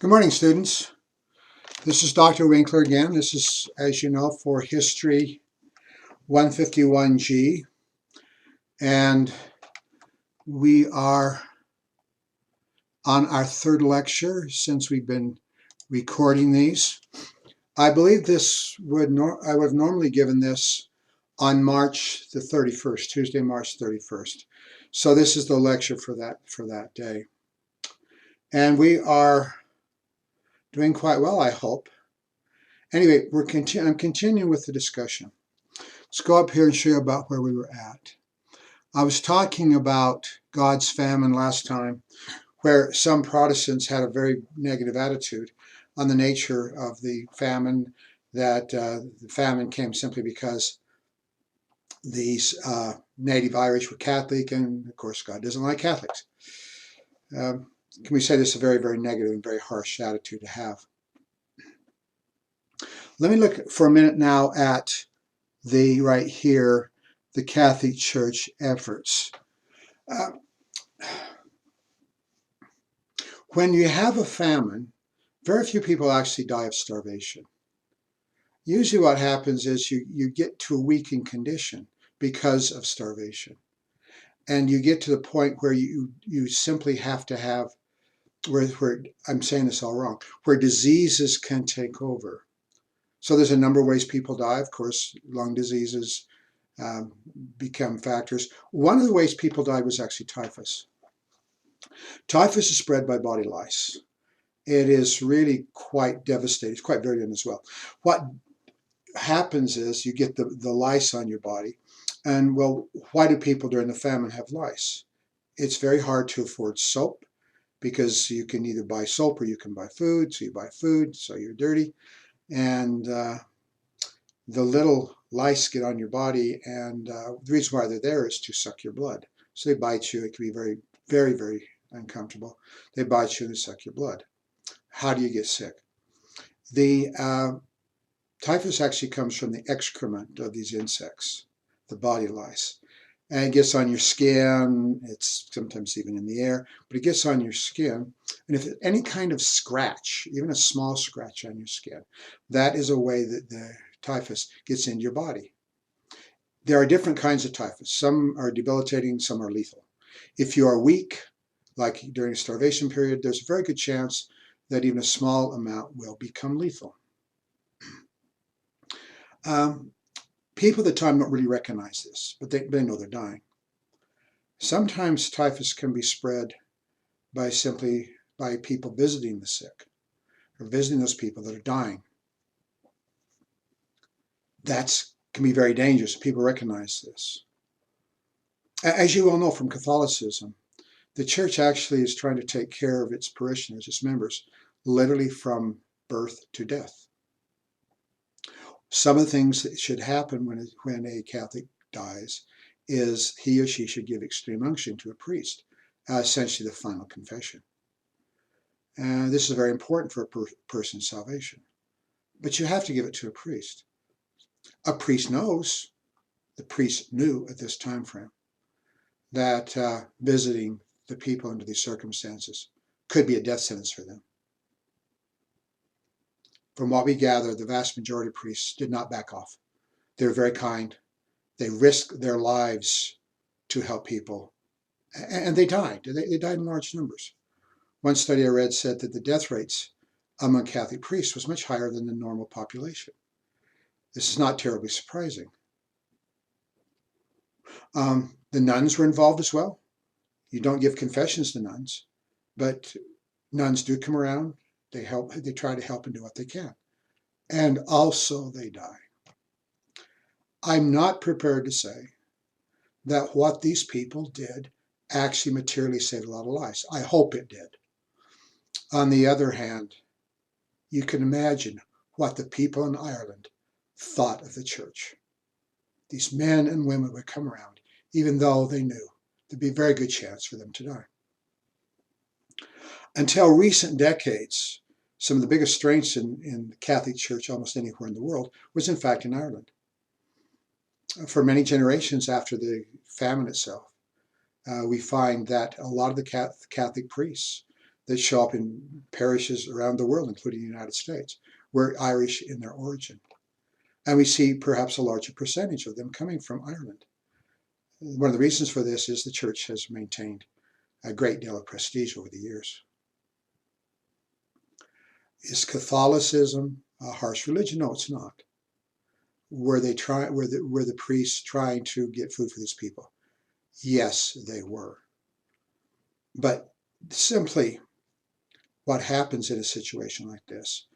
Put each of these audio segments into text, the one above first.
Good morning, students. This is Dr. Winkler again. This is, as you know, for History 151G, and we are on our third lecture since we've been recording these. I believe I would have normally given this on March the 31st, Tuesday, March 31st. So this is the lecture for that day. And we are doing quite well, I hope. Anyway, I'm continuing with the discussion. Let's go up here and show you about where we were at. I was talking about God's famine last time, where some Protestants had a very negative attitude on the nature of the famine, that the famine came simply because these native Irish were Catholic, and of course God doesn't like Catholics. Can we say this is a very, very negative and very harsh attitude to have? Let me look for a minute now at right here, the Catholic Church efforts. When you have a famine, very few people actually die of starvation. Usually what happens is you get to a weakened condition because of starvation. And you get to the point where you simply have to have, where I'm saying this all wrong, where diseases can take over. So there's a number of ways people die. Of course, lung diseases become factors. One of the ways people died was actually typhus. Typhus is spread by body lice. It is really quite devastating. It's quite virulent as well. What happens is you get the lice on your body. And well, why do people during the famine have lice? It's very hard to afford soap because you can either buy soap or you can buy food. So you buy food, so you're dirty. And the little lice get on your body, and the reason why they're there is to suck your blood. So they bite you. It can be very, very, very uncomfortable. They bite you and they suck your blood. How do you get sick? The typhus actually comes from the excrement of these insects, the body lice. And it gets on your skin. It's sometimes even in the air, but it gets on your skin. And if any kind of scratch, even a small scratch on your skin, that is a way that the typhus gets into your body. There are different kinds of typhus. Some are debilitating, some are lethal. If you are weak, like during a starvation period, there's a very good chance that even a small amount will become lethal. People at the time don't really recognize this, but they know they're dying. Sometimes typhus can be spread by people visiting the sick or visiting those people that are dying. That can be very dangerous. People recognize this. As you all know from Catholicism, the church actually is trying to take care of its parishioners, its members, literally from birth to death. Some of the things that should happen when a Catholic dies is he or she should give extreme unction to a priest, essentially the final confession. And this is very important for a person's salvation. But you have to give it to a priest. A priest knows, the priest knew at this time frame, that visiting the people under these circumstances could be a death sentence for them. From what we gather, the vast majority of priests did not back off. They were very kind. They risked their lives to help people. And they died. They died in large numbers. One study I read said that the death rates among Catholic priests was much higher than the normal population. This is not terribly surprising. The nuns were involved as well. You don't give confessions to nuns, but nuns do come around. They help. They try to help and do what they can. And also they die. I'm not prepared to say that what these people did actually materially saved a lot of lives. I hope it did. On the other hand, you can imagine what the people in Ireland thought of the church. These men and women would come around, even though they knew there'd be a very good chance for them to die. Until recent decades, some of the biggest strengths in the Catholic Church almost anywhere in the world was in fact in Ireland. For many generations after the famine itself, we find that a lot of the Catholic priests that show up in parishes around the world, including the United States, were Irish in their origin. And we see perhaps a larger percentage of them coming from Ireland. One of the reasons for this is the church has maintained a great deal of prestige over the years. Is Catholicism a harsh religion? No, it's not. Were the priests trying to get food for these people? Yes, they were. But simply what happens in a situation like this,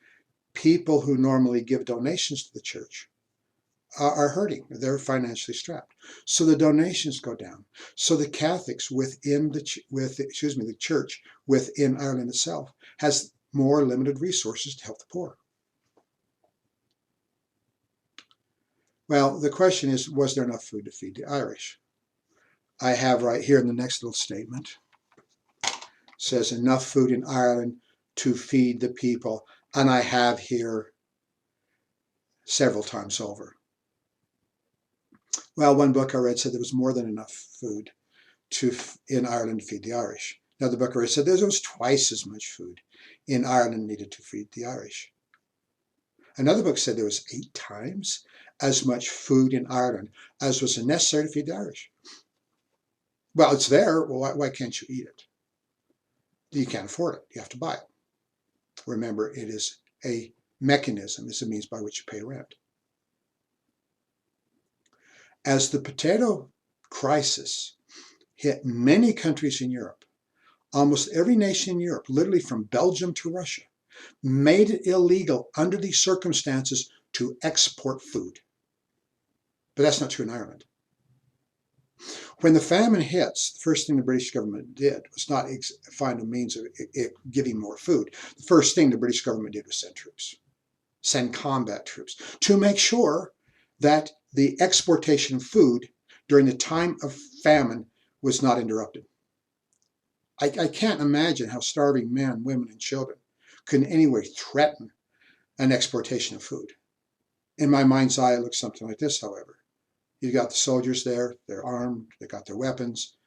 people who normally give donations to the church are hurting. They're financially strapped. So the donations go down. So the Catholics within the church within Ireland itself has more limited resources to help the poor. Well, the question is, was there enough food to feed the Irish? I have right here in the next little statement, it says enough food in Ireland to feed the people. And I have here several times over. Well, one book I read said there was more than enough food in Ireland to feed the Irish. Another book I read said there was twice as much food in Ireland needed to feed the Irish. Another book said there was 8 times as much food in Ireland as was necessary to feed the Irish. Well, it's there. Well, why can't you eat it? You can't afford it. You have to buy it. Remember, it is a mechanism. It's a means by which you pay rent. As the potato crisis hit many countries in Europe, almost every nation in Europe, literally from Belgium to Russia, made it illegal under these circumstances to export food. But that's not true in Ireland. When the famine hits, the first thing the British government did was not find a means of giving more food. The first thing the British government did was send troops, send combat troops, to make sure that the exportation of food during the time of famine was not interrupted. I can't imagine how starving men, women, and children could in any way threaten an exportation of food. In my mind's eye, it looks something like this, however. You've got the soldiers there, they're armed, they got their weapons,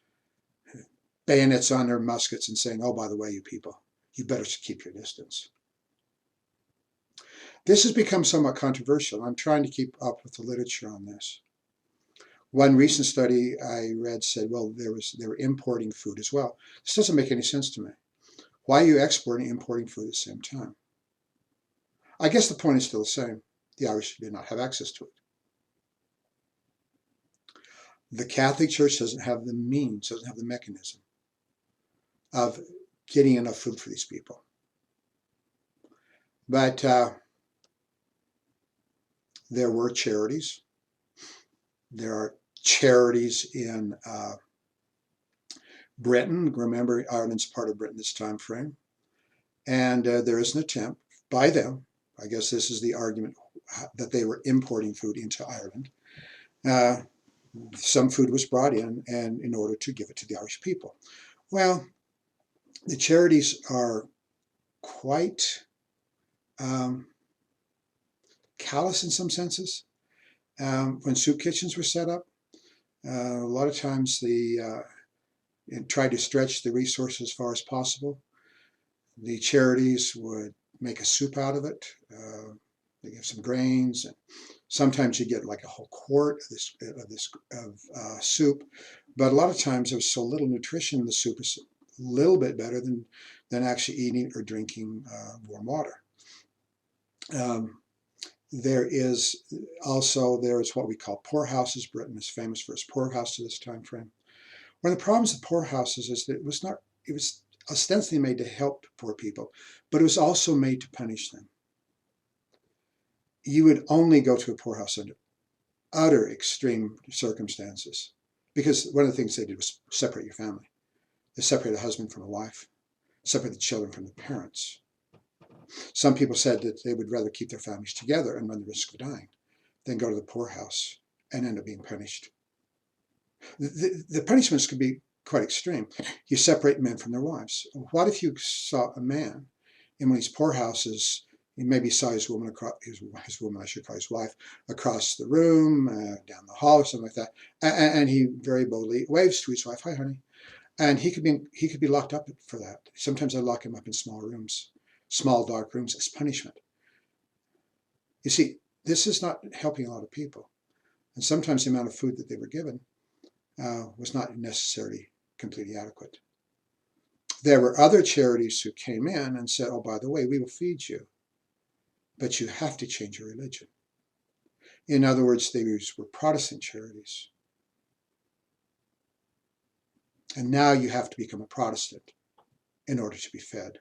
bayonets on their muskets, and saying, oh, by the way, you people, you better keep your distance. This has become somewhat controversial. I'm trying to keep up with the literature on this. One recent study I read said, well, they were importing food as well. This doesn't make any sense to me. Why are you exporting and importing food at the same time? I guess the point is still the same. The Irish did not have access to it. The Catholic Church doesn't have the means, doesn't have the mechanism of getting enough food for these people. But there were charities. There are charities in Britain. Remember, Ireland's part of Britain this time frame. And there is an attempt by them, I guess this is the argument, that they were importing food into Ireland. Some food was brought in order to give it to the Irish people. Well, the charities are quite callous in some senses. When soup kitchens were set up, a lot of times they tried to stretch the resources as far as possible. The charities would make a soup out of it. They give some grains, and sometimes you get like a whole quart of soup. But a lot of times there was so little nutrition in the soup, it's a little bit better than actually eating or drinking warm water. There is what we call poorhouses. Britain is famous for its poorhouse to this time frame. One of the problems with poorhouses is that it was ostensibly made to help poor people, but it was also made to punish them. You would only go to a poorhouse under utter extreme circumstances, because one of the things they did was separate your family. They separated a husband from a wife, separate the children from the parents. Some people said that they would rather keep their families together and run the risk of dying than go to the poorhouse and end up being punished. The punishments could be quite extreme. You separate men from their wives. What if you saw a man in one of these poorhouses? He maybe saw his woman, I should call his wife, across the room, down the hall or something like that. And he very boldly waves to his wife, hi, honey. And he could be locked up for that. Sometimes I lock him up in small rooms, small dark rooms as punishment. You see, this is not helping a lot of people. And sometimes the amount of food that they were given was not necessarily completely adequate. There were other charities who came in and said, oh, by the way, we will feed you, but you have to change your religion. In other words, these were Protestant charities. And now you have to become a Protestant in order to be fed.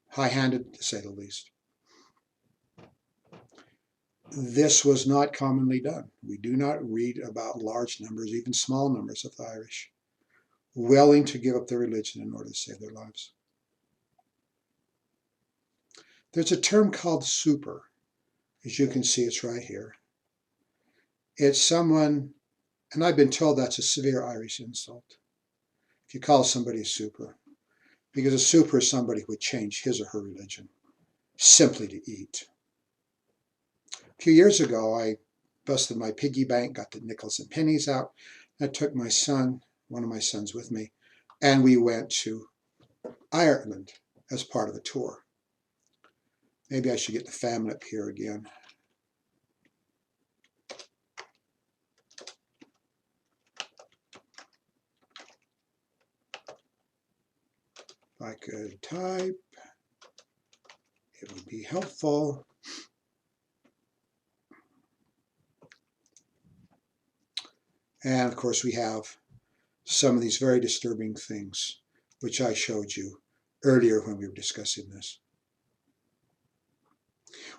High-handed, to say the least. This was not commonly done. We do not read about large numbers, even small numbers of the Irish, willing to give up their religion in order to save their lives. There's a term called super. As you can see, it's right here. It's someone, and I've been told that's a severe Irish insult. If you call somebody a super, because a super is somebody who would change his or her religion simply to eat. A few years ago, I busted my piggy bank, got the nickels and pennies out. I took my son, one of my sons with me, and we went to Ireland as part of a tour. Maybe I should get the famine up here again. If I could type, it would be helpful. And of course, we have some of these very disturbing things, which I showed you earlier when we were discussing this.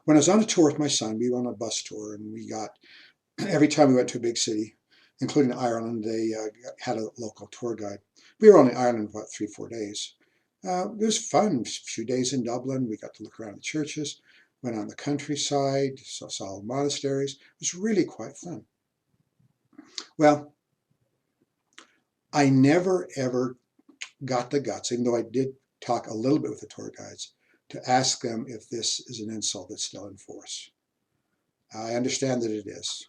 When I was on a tour with my son, we went on a bus tour, and we got, every time we went to a big city, including Ireland, they had a local tour guide. We were only in Ireland about 3-4 days. It was fun. A few days in Dublin. We got to look around the churches, went on the countryside, saw monasteries. It was really quite fun. Well, I never ever got the guts, even though I did talk a little bit with the tour guides, to ask them if this is an insult that's still in force. I understand that it is.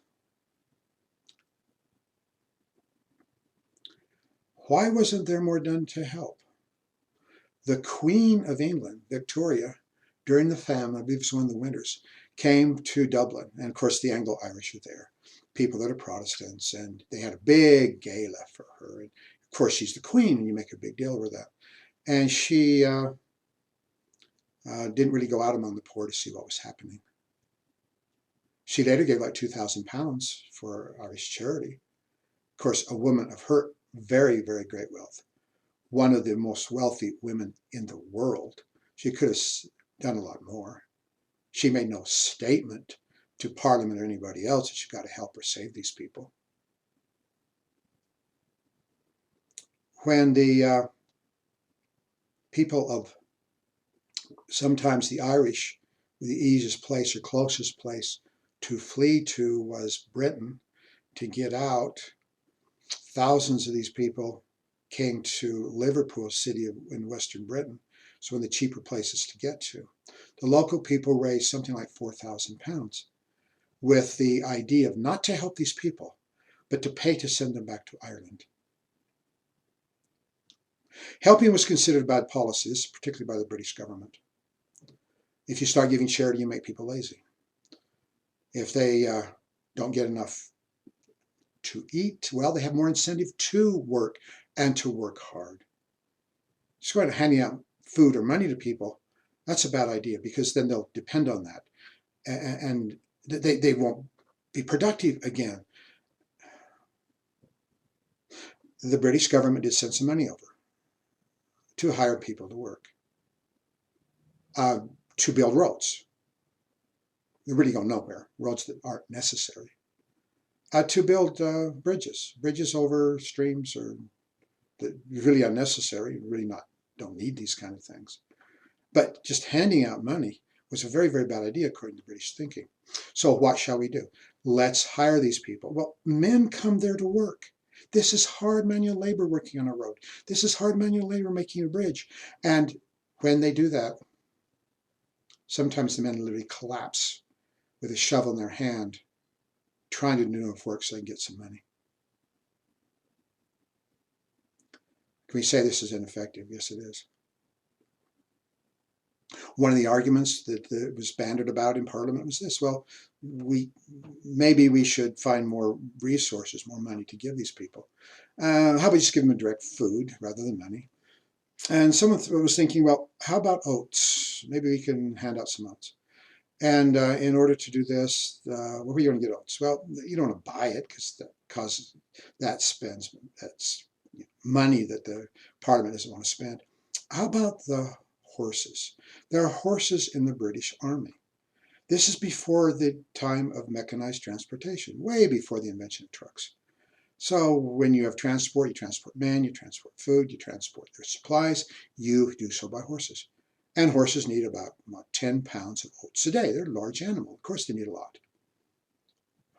Why wasn't there more done to help? The Queen of England, Victoria, during the famine, I believe it was one of the winters, came to Dublin. And of course, the Anglo-Irish were there, people that are Protestants, and they had a big gala for her. And of course, she's the Queen, and you make a big deal over that. And she didn't really go out among the poor to see what was happening. She later gave like £2,000 for Irish charity. Of course, a woman of her very, very great wealth, one of the most wealthy women in the world. She could have done a lot more. She made no statement to Parliament or anybody else that she's got to help her save these people. When the people of sometimes the Irish, the easiest place or closest place to flee to was Britain, to get out, thousands of these people came to Liverpool, a city in Western Britain. So one of the cheaper places to get to. The local people raised something like £4,000 with the idea of not to help these people, but to pay to send them back to Ireland. Helping was considered bad policies, particularly by the British government. If you start giving charity, you make people lazy. If they don't get enough to eat, well, they have more incentive to work and to work hard. Just going to handing out food or money to people, that's a bad idea, because then they'll depend on that, and they won't be productive again. The British government did send some money over to hire people to work, to build roads. They're really going nowhere, roads that aren't necessary. To build bridges over streams or that are really unnecessary, really don't need these kind of things. But just handing out money was a very, very bad idea according to British thinking. So what shall we do? Let's hire these people. Well, men come there to work. This is hard manual labor working on a road. This is hard manual labor making a bridge. And when they do that, sometimes the men literally collapse with a shovel in their hand, trying to do enough work so they can get some money. Can we say this is ineffective? Yes, it is. One of the arguments that was bandied about in Parliament was this: well, maybe we should find more resources, more money to give these people. How about we just give them direct food rather than money? And someone was thinking, well, how about oats? Maybe we can hand out some oats. And in order to do this, where are you going to get oats? Well, you don't want to buy it because that's money that the Parliament doesn't want to spend. How about the horses? There are horses in the British Army. This is before the time of mechanized transportation, way before the invention of trucks. So when you have transport, you transport men, you transport food, you transport their supplies, you do so by horses. And horses need about 10 pounds of oats a day. They're a large animal. Of course they need a lot.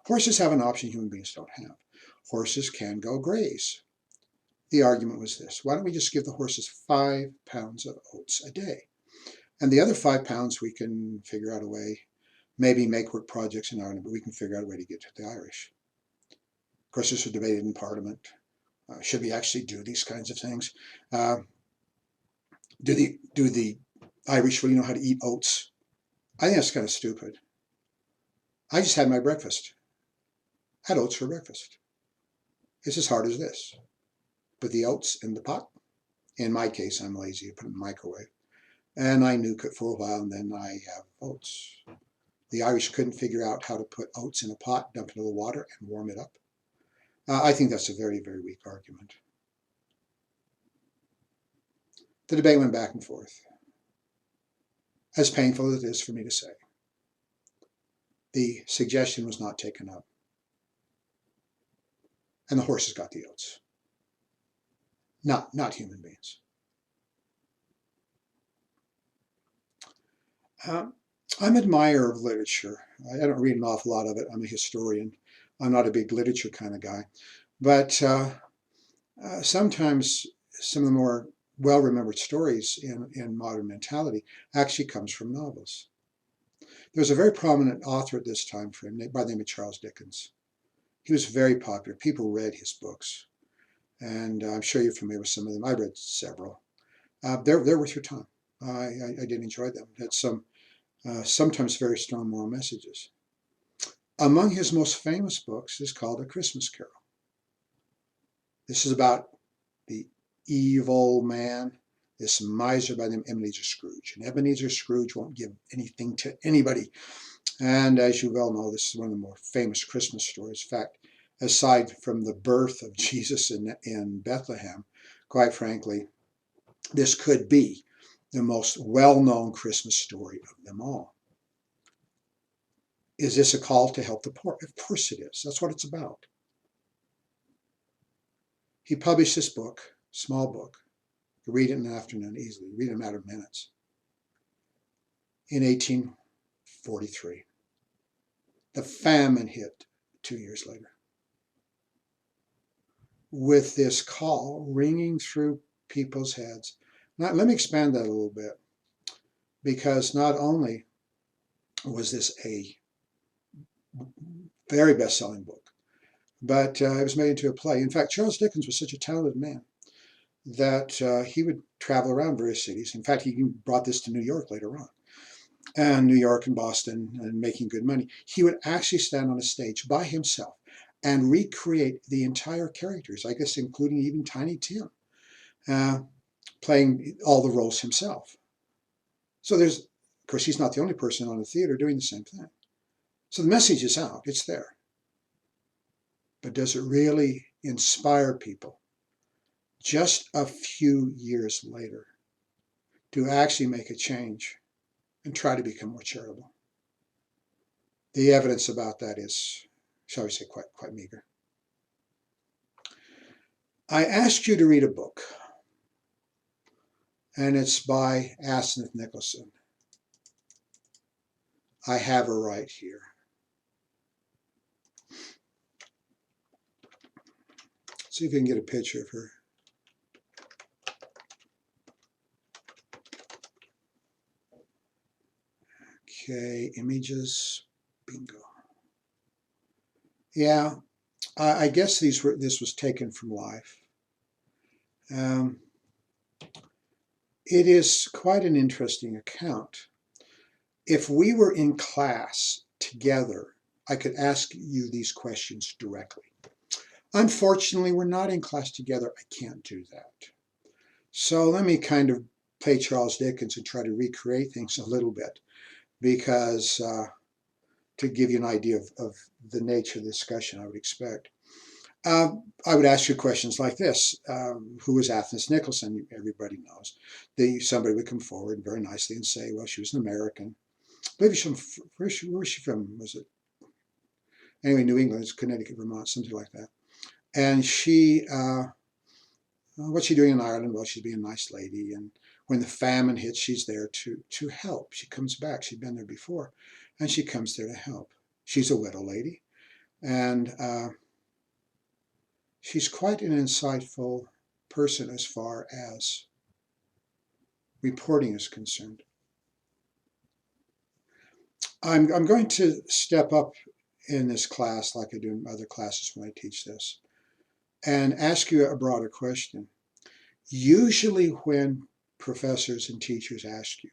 Horses have an option human beings don't have. Horses can go graze. The argument was this: why don't we just give the horses 5 pounds of oats a day? And the other 5 pounds we can figure out a way, maybe make work projects in Ireland, but we can figure out a way to get to the Irish. Of course, this was debated in Parliament. Should we actually do these kinds of things? Do the Irish really know how to eat oats? I think that's kind of stupid. I just had my breakfast. I had oats for breakfast. It's as hard as this. Put the oats in the pot. In my case, I'm lazy. I put it in the microwave. And I nuke it for a while, and then I have oats. The Irish couldn't figure out how to put oats in a pot, dump it in the water, and warm it up. I think that's a very, very weak argument. The debate went back and forth. As painful as it is for me to say, the suggestion was not taken up. And the horses got the oats. Not human beings. I'm an admirer of literature. I don't read an awful lot of it. I'm a historian. I'm not a big literature kind of guy. But sometimes some of the more well-remembered stories in modern mentality actually comes from novels. There was a very prominent author at this time frame by the name of Charles Dickens. He was very popular. People read his books. And I'm sure you're familiar with some of them. I read several. They're worth your time. I did enjoy them. Had some sometimes very strong moral messages. Among his most famous books is called A Christmas Carol. This is about the evil man, this miser by the name of Ebenezer Scrooge. And Ebenezer Scrooge won't give anything to anybody. And as you well know, this is one of the more famous Christmas stories. In fact, aside from the birth of Jesus in Bethlehem, quite frankly, this could be the most well-known Christmas story of them all. Is this a call to help the poor? Of course it is. That's what it's about. He published this book, small book. You read it in an afternoon easily. You read it in a matter of minutes. In 1843. The famine hit 2 years later. With this call ringing through people's heads. Now, let me expand that a little bit, because not only was this a very best-selling book, but it was made into a play. In fact, Charles Dickens was such a talented man that he would travel around various cities. In fact, he brought this to New York later on, and New York and Boston, and making good money. He would actually stand on a stage by himself and recreate the entire characters, I guess including even Tiny Tim, playing all the roles himself. So of course, he's not the only person on the theater doing the same thing. So the message is out, it's there. But does it really inspire people just a few years later to actually make a change and try to become more charitable? The evidence about that is, shall we say, quite meager. I asked you to read a book, and it's by Asneth Nicholson. I have her right here. See if you can get a picture of her. Okay, images, bingo. Yeah, I guess this was taken from life. Um, it is quite an interesting account. If we were in class together, I could ask you these questions directly. Unfortunately, we're not in class together. I can't do that. So let me kind of play Charles Dickens and try to recreate things a little bit, because to give you an idea of the nature of the discussion I would expect. I would ask you questions like this. Who was Athens Nicholson? Everybody knows. Somebody would come forward very nicely and say, well, she was an American. I believe she's from, where was she from? Was it? Anyway, New England, it's Connecticut, Vermont, something like that. And what's she doing in Ireland? Well, she's being a nice lady. And when the famine hits, she's there to help. She comes back. She'd been there before. And she comes there to help. She's a widow lady. And she's quite an insightful person as far as reporting is concerned. I'm going to step up in this class like I do in other classes when I teach this and ask you a broader question. Usually when professors and teachers ask you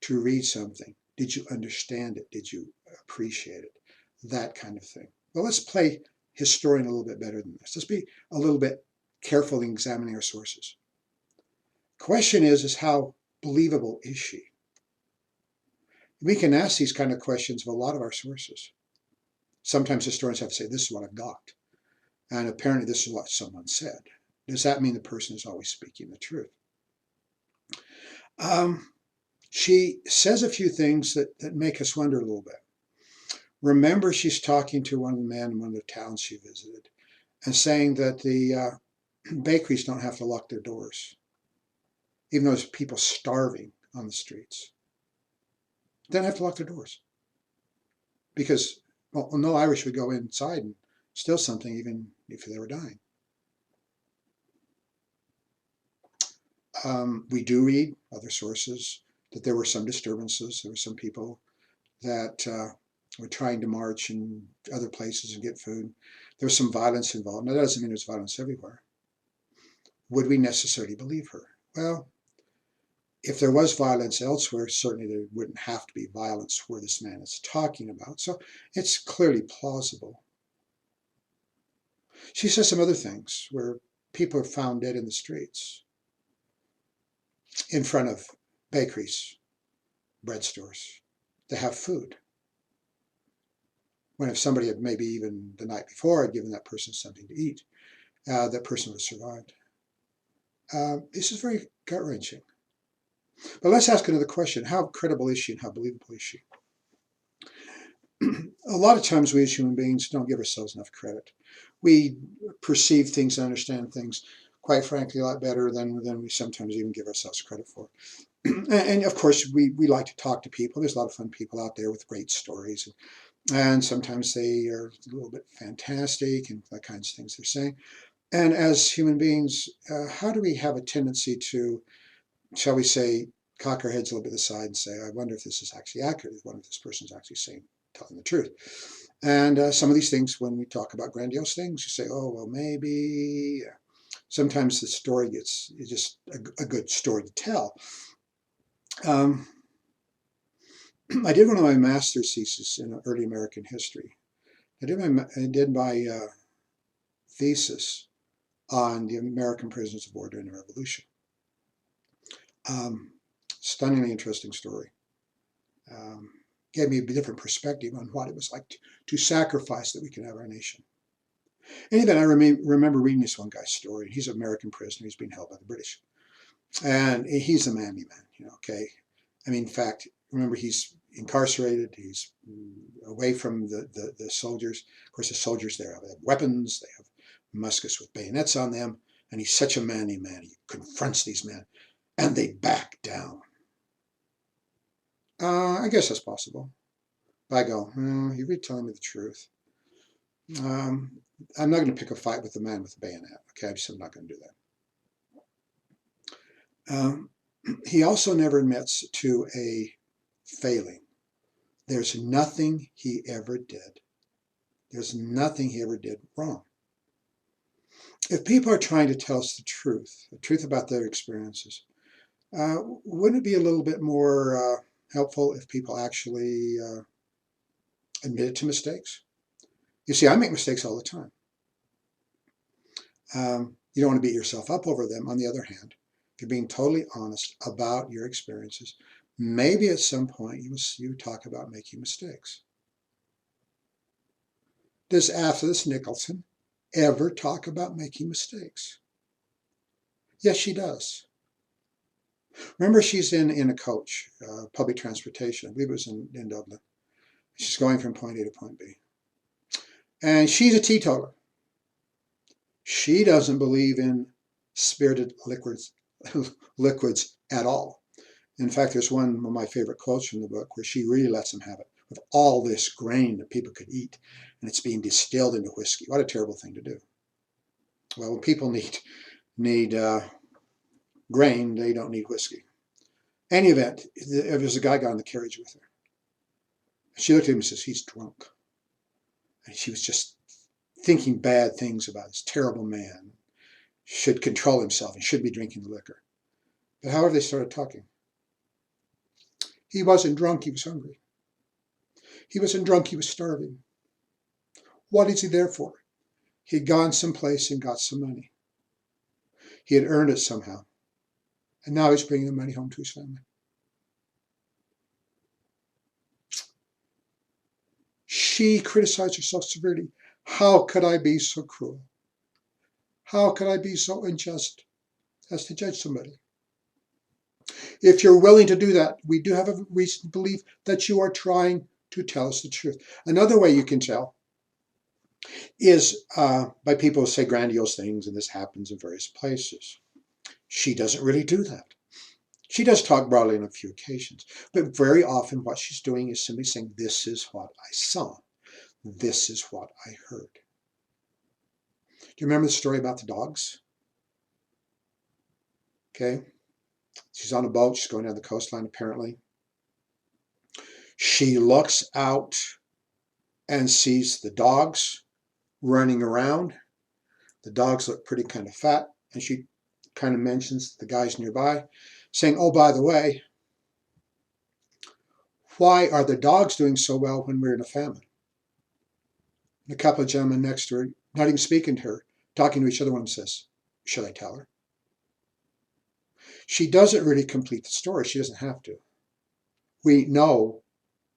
to read something, did you understand it? Did you appreciate it? That kind of thing. Well, let's play historian a little bit better than this. Let's be a little bit careful in examining our sources. Question is how believable is she? We can ask these kind of questions of a lot of our sources. Sometimes historians have to say, this is what I've got. And apparently this is what someone said. Does that mean the person is always speaking the truth? She says a few things that make us wonder a little bit. Remember, she's talking to one of the men in one of the towns she visited and saying that the bakeries don't have to lock their doors, even though there's people starving on the streets. They don't have to lock their doors because, well, no Irish would go inside and steal something even if they were dying. We do read other sources that there were some disturbances. There were some people that were trying to march in other places and get food. There was some violence involved. Now, that doesn't mean there's violence everywhere. Would we necessarily believe her? Well, if there was violence elsewhere, certainly there wouldn't have to be violence where this man is talking about. So it's clearly plausible. She says some other things where people are found dead in the streets, in front of bakeries, bread stores. They have food. When if somebody had maybe even the night before had given that person something to eat, that person would have survived. This is very gut-wrenching. But let's ask another question. How credible is she and how believable is she? A lot of times we as human beings don't give ourselves enough credit. We perceive things and understand things, quite frankly, a lot better than we sometimes even give ourselves credit for. And of course, we like to talk to people. There's a lot of fun people out there with great stories. And sometimes they are a little bit fantastic and the kinds of things they're saying. And as human beings, how do we have a tendency to, shall we say, cock our heads a little bit to the side and say, I wonder if this is actually accurate. I wonder if this person's actually telling the truth. And some of these things, when we talk about grandiose things, you say, oh, well, maybe. Sometimes the story is just a good story to tell. I did one of my master's thesis in early American history. I did my thesis on the American prisoners of war during the Revolution. Stunningly interesting story. Gave me a different perspective on what it was like to sacrifice that we can have our nation. In any event, I remember reading this one guy's story. He's an American prisoner. He's being held by the British. And he's a manly man, okay? I mean, in fact, remember, he's incarcerated. He's away from the soldiers. Of course, the soldiers there have weapons. They have muskets with bayonets on them. And he's such a manly man. He confronts these men, and they back down. I guess that's possible. But I go, you're really telling me the truth. I'm not going to pick a fight with the man with the bayonet. Okay, I'm not going to do that. He also never admits to a failing. There's nothing he ever did. There's nothing he ever did wrong. If people are trying to tell us the truth about their experiences, wouldn't it be a little bit more helpful if people actually admitted to mistakes? You see, I make mistakes all the time. You don't want to beat yourself up over them. On the other hand, if you're being totally honest about your experiences, maybe at some point you talk about making mistakes. Does Athens Nicholson ever talk about making mistakes? Yes, she does. Remember, she's in a coach, public transportation. I believe it was in Dublin. She's going from point A to point B. And she's a teetotaler. She doesn't believe in spirited liquids at all. In fact, there's one of my favorite quotes from the book where she really lets them have it with all this grain that people could eat, and it's being distilled into whiskey. What a terrible thing to do. Well, when people need grain, they don't need whiskey. Any event, there's a guy got in the carriage with her. She looked at him and says, "He's drunk." And she was just thinking bad things about this terrible man. Should control himself and should be drinking the liquor. But however, they started talking. He wasn't drunk, he was hungry. He wasn't drunk, he was starving. What is he there for? He had gone someplace and got some money. He had earned it somehow. And now he's bringing the money home to his family. She criticized herself severely. How could I be so cruel? How could I be so unjust as to judge somebody? If you're willing to do that, we do have a reason to believe that you are trying to tell us the truth. Another way you can tell is by people who say grandiose things, and this happens in various places. She doesn't really do that. She does talk broadly on a few occasions, but very often what she's doing is simply saying, this is what I saw. This is what I heard. Do you remember the story about the dogs? Okay. She's on a boat. She's going down the coastline, apparently. She looks out and sees the dogs running around. The dogs look pretty kind of fat, and she kind of mentions the guys nearby, saying, "Oh, by the way, why are the dogs doing so well when we're in a famine?" And a couple of gentlemen next to her, not even speaking to her, talking to each other, one says, "Should I tell her?" She doesn't really complete the story. She doesn't have to. We know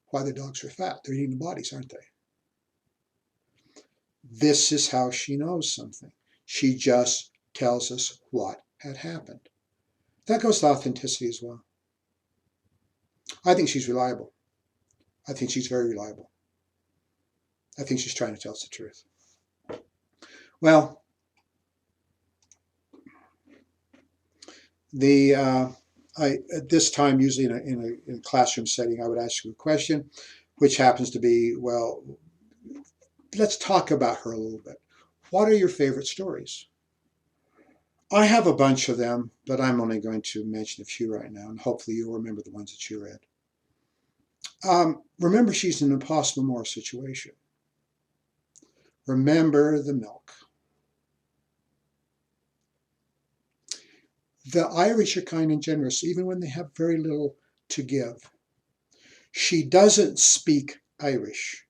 why the dogs are fat. They're eating the bodies, aren't they? This is how she knows something. She just tells us what had happened. That goes to authenticity as well. I think she's reliable. I think she's very reliable. I think she's trying to tell us the truth. Well, at this time, usually in a classroom setting, I would ask you a question, which happens to be, well, let's talk about her a little bit. What are your favorite stories? I have a bunch of them, but I'm only going to mention a few right now, and hopefully you'll remember the ones that you read. Remember, she's in an impossible moral situation. Remember the milk. The Irish are kind and generous, even when they have very little to give. She doesn't speak Irish.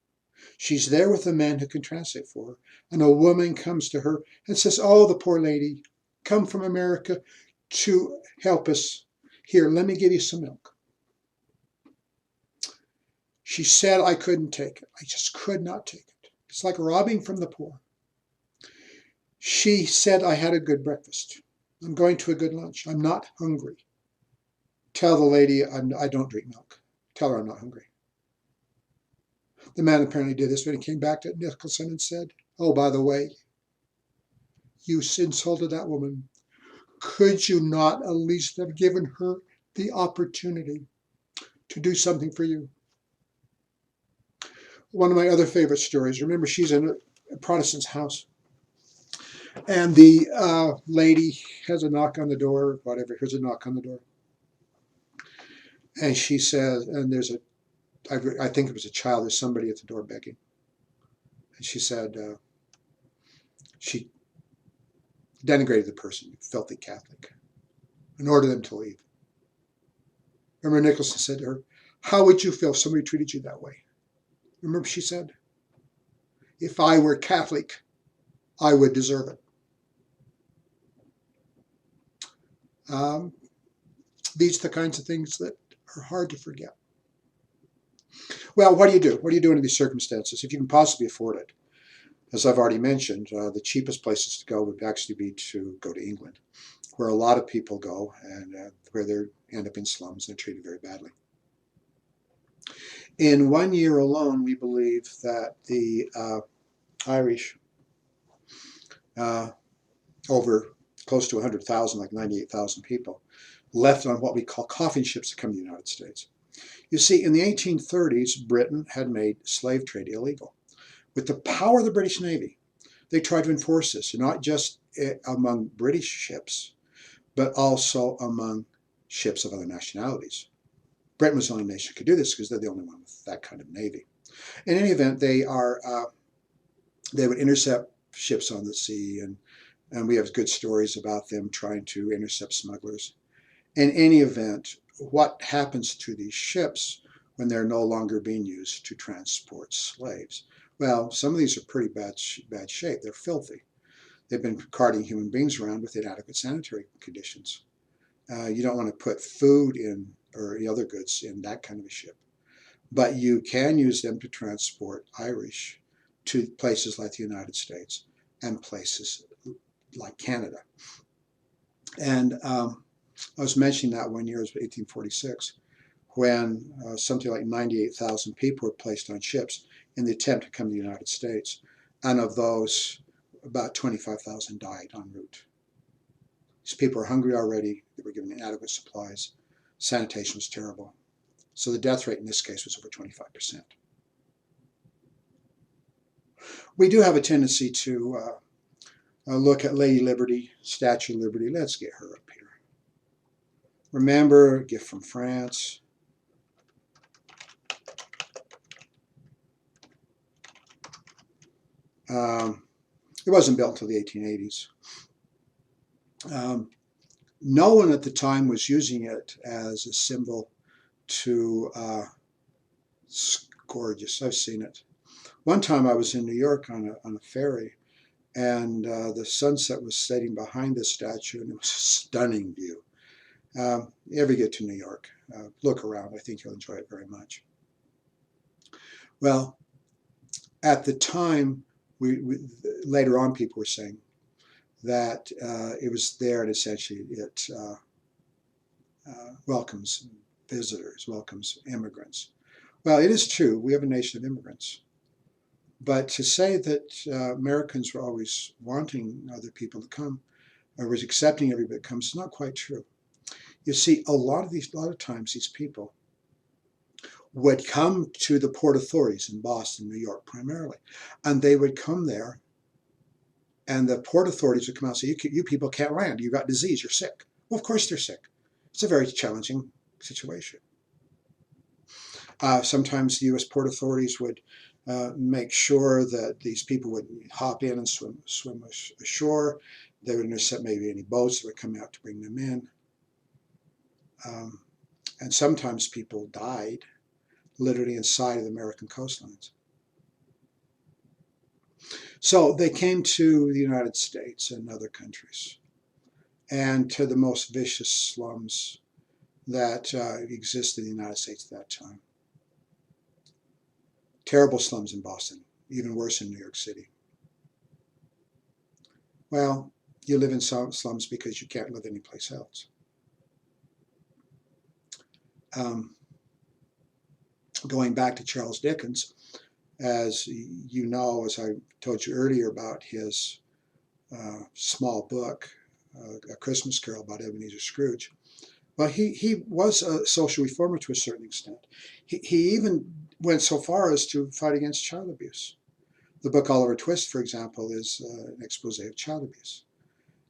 She's there with a man who can translate for her, and a woman comes to her and says, "Oh, the poor lady, come from America to help us. Here, let me give you some milk." She said, "I couldn't take it. I just could not take it. It's like robbing from the poor." She said, "I had a good breakfast. I'm going to a good lunch. I'm not hungry." Tell the lady I don't drink milk. Tell her I'm not hungry. The man apparently did this when he came back to Nicholson and said, "Oh, by the way, you insulted that woman. Could you not at least have given her the opportunity to do something for you?" One of my other favorite stories, remember, she's in a Protestant's house, and the lady has a knock on the door, whatever, here's a knock on the door. And she says, and I think it was a child, there's somebody at the door begging. And she said, she denigrated the person, you filthy Catholic, and ordered them to leave. Remember Nicholson said to her, how would you feel if somebody treated you that way? Remember she said, if I were Catholic, I would deserve it. These are the kinds of things that are hard to forget. Well, what do you do? What do you do under these circumstances? If you can possibly afford it, as I've already mentioned, the cheapest places to go would actually be to go to England, where a lot of people go and where they end up in slums and they're treated very badly. In 1 year alone, we believe that the Irish, over close to 100,000, like 98,000 people, left on what we call coffin ships to come to the United States. You see, in the 1830s, Britain had made slave trade illegal. With the power of the British Navy, they tried to enforce this, not just among British ships, but also among ships of other nationalities. Britain was the only nation that could do this because they're the only one with that kind of navy. In any event, they would intercept ships on the sea, and we have good stories about them trying to intercept smugglers. In any event, what happens to these ships when they're no longer being used to transport slaves? Well, some of these are pretty bad shape. They're filthy. They've been carting human beings around with inadequate sanitary conditions. You don't want to put food in or other goods in that kind of a ship. But you can use them to transport Irish to places like the United States and places like Canada. And I was mentioning that 1 year, it was 1846, when something like 98,000 people were placed on ships in the attempt to come to the United States. And of those, about 25,000 died en route. These people were hungry already. They were given inadequate supplies. Sanitation was terrible. So the death rate in this case was over 25%. We do have a tendency to look at Lady Liberty, Statue of Liberty. Let's get her up here. Remember, gift from France. It wasn't built until the 1880s. No one at the time was using it as a symbol to, it's gorgeous, I've seen it. One time I was in New York on a ferry, and the sunset was setting behind the statue, and it was a stunning view. If you ever get to New York, look around. I think you'll enjoy it very much. Well, at the time, later on people were saying that it was there and essentially it welcomes visitors, welcomes immigrants. Well, it is true. We have a nation of immigrants. But to say that Americans were always wanting other people to come or was accepting everybody that comes is not quite true. You see, a lot of times these people would come to the port authorities in Boston, New York primarily, and they would come there and the port authorities would come out and say, you people can't land, you've got disease, you're sick. Well, of course they're sick. It's a very challenging situation. Sometimes the U.S. port authorities would make sure that these people would hop in and swim ashore. They would intercept maybe any boats that would come out to bring them in. And sometimes people died literally inside of the American coastlines. So they came to the United States and other countries and to the most vicious slums that existed in the United States at that time. Terrible slums in Boston, even worse in New York City. Well, you live in slums because you can't live anyplace else. Going back to Charles Dickens, as you know, as I told you earlier about his small book, A Christmas Carol about Ebenezer Scrooge, well, he was a social reformer to a certain extent. He even went so far as to fight against child abuse. The book Oliver Twist, for example, is an expose of child abuse.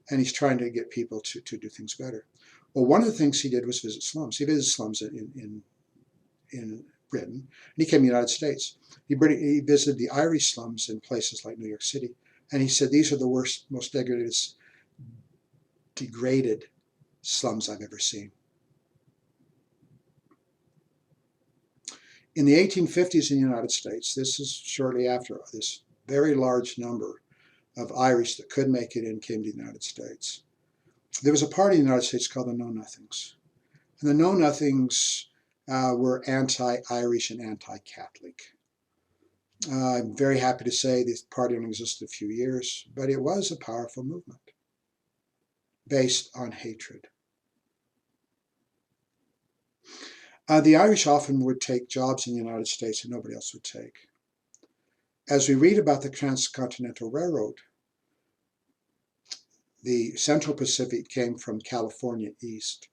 And he's trying to get people to do things better. Well, one of the things he did was visit slums. He visited slums in Britain, and he came to the United States. He visited the Irish slums in places like New York City, and he said these are the worst, most degraded slums I've ever seen. In the 1850s in the United States, this is shortly after this very large number of Irish that could make it in came to the United States. There was a party in the United States called the Know Nothings. And the Know Nothings were anti-Irish and anti-Catholic. I'm very happy to say this party only existed a few years, but it was a powerful movement based on hatred. The Irish often would take jobs in the United States that nobody else would take. As we read about the Transcontinental Railroad, the Central Pacific came from California east.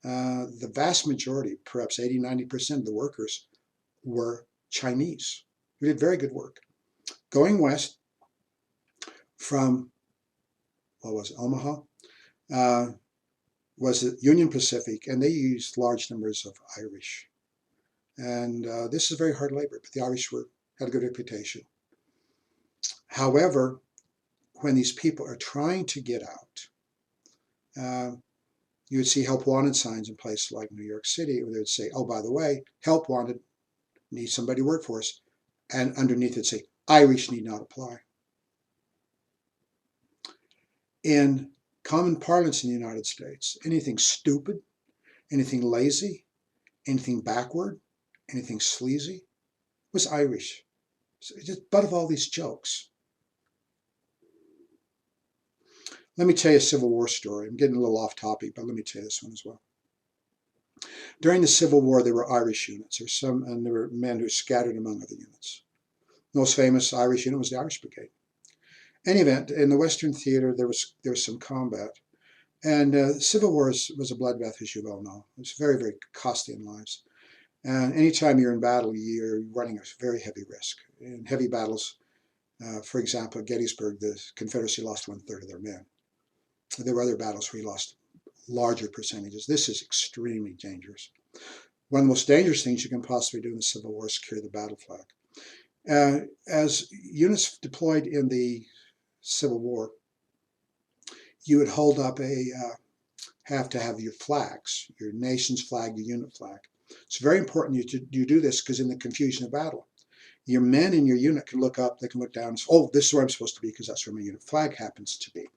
The vast majority, perhaps 80–90% of the workers, were Chinese who did very good work. Going west from, Omaha, was the Union Pacific, and they used large numbers of Irish. And this is very hard labor, but the Irish had a good reputation. However, when these people are trying to get out, you would see help wanted signs in places like New York City, where they would say, oh, by the way, help wanted, need somebody to work for us. And underneath it'd say, Irish need not apply. In common parlance in the United States, anything stupid, anything lazy, anything backward, anything sleazy was Irish. So it's just butt of all these jokes. Let me tell you a Civil War story. I'm getting a little off topic, but let me tell you this one as well. During the Civil War, there were Irish units, and there were men who were scattered among other units. The most famous Irish unit was the Irish Brigade. In any event, in the Western Theater, there was some combat. And Civil War was a bloodbath, as you well know. It was very, very costly in lives. And anytime you're in battle, you're running a very heavy risk. In heavy battles, for example, at Gettysburg, the Confederacy lost 1/3 of their men. There were other battles where he lost larger percentages. This is extremely dangerous. One of the most dangerous things you can possibly do in the Civil War is carry the battle flag. As units deployed in the Civil War, you would hold up have to have your flags, your nation's flag, your unit flag. It's very important you do this because in the confusion of battle, your men in your unit can look up, they can look down and say, oh, this is where I'm supposed to be because that's where my unit flag happens to be.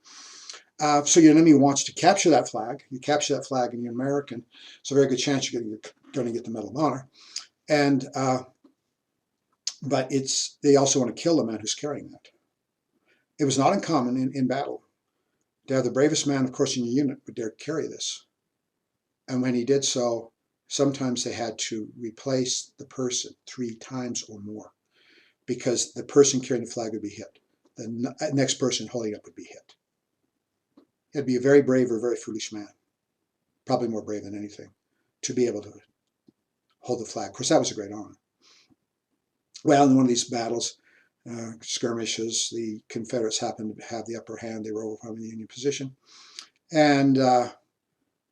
So your enemy wants to capture that flag. You capture that flag and you're American. It's a very good chance you're going to get the Medal of Honor. And but they also want to kill the man who's carrying that. It was not uncommon in battle to have the bravest man, of course, in your unit would dare carry this. And when he did so, sometimes they had to replace the person 3 times or more because the person carrying the flag would be hit. The next person holding it up would be hit. You had to be a very brave or very foolish man, probably more brave than anything, to be able to hold the flag. Of course, that was a great honor. Well, in one of these battles, skirmishes, the Confederates happened to have the upper hand. They were overwhelming the Union position. And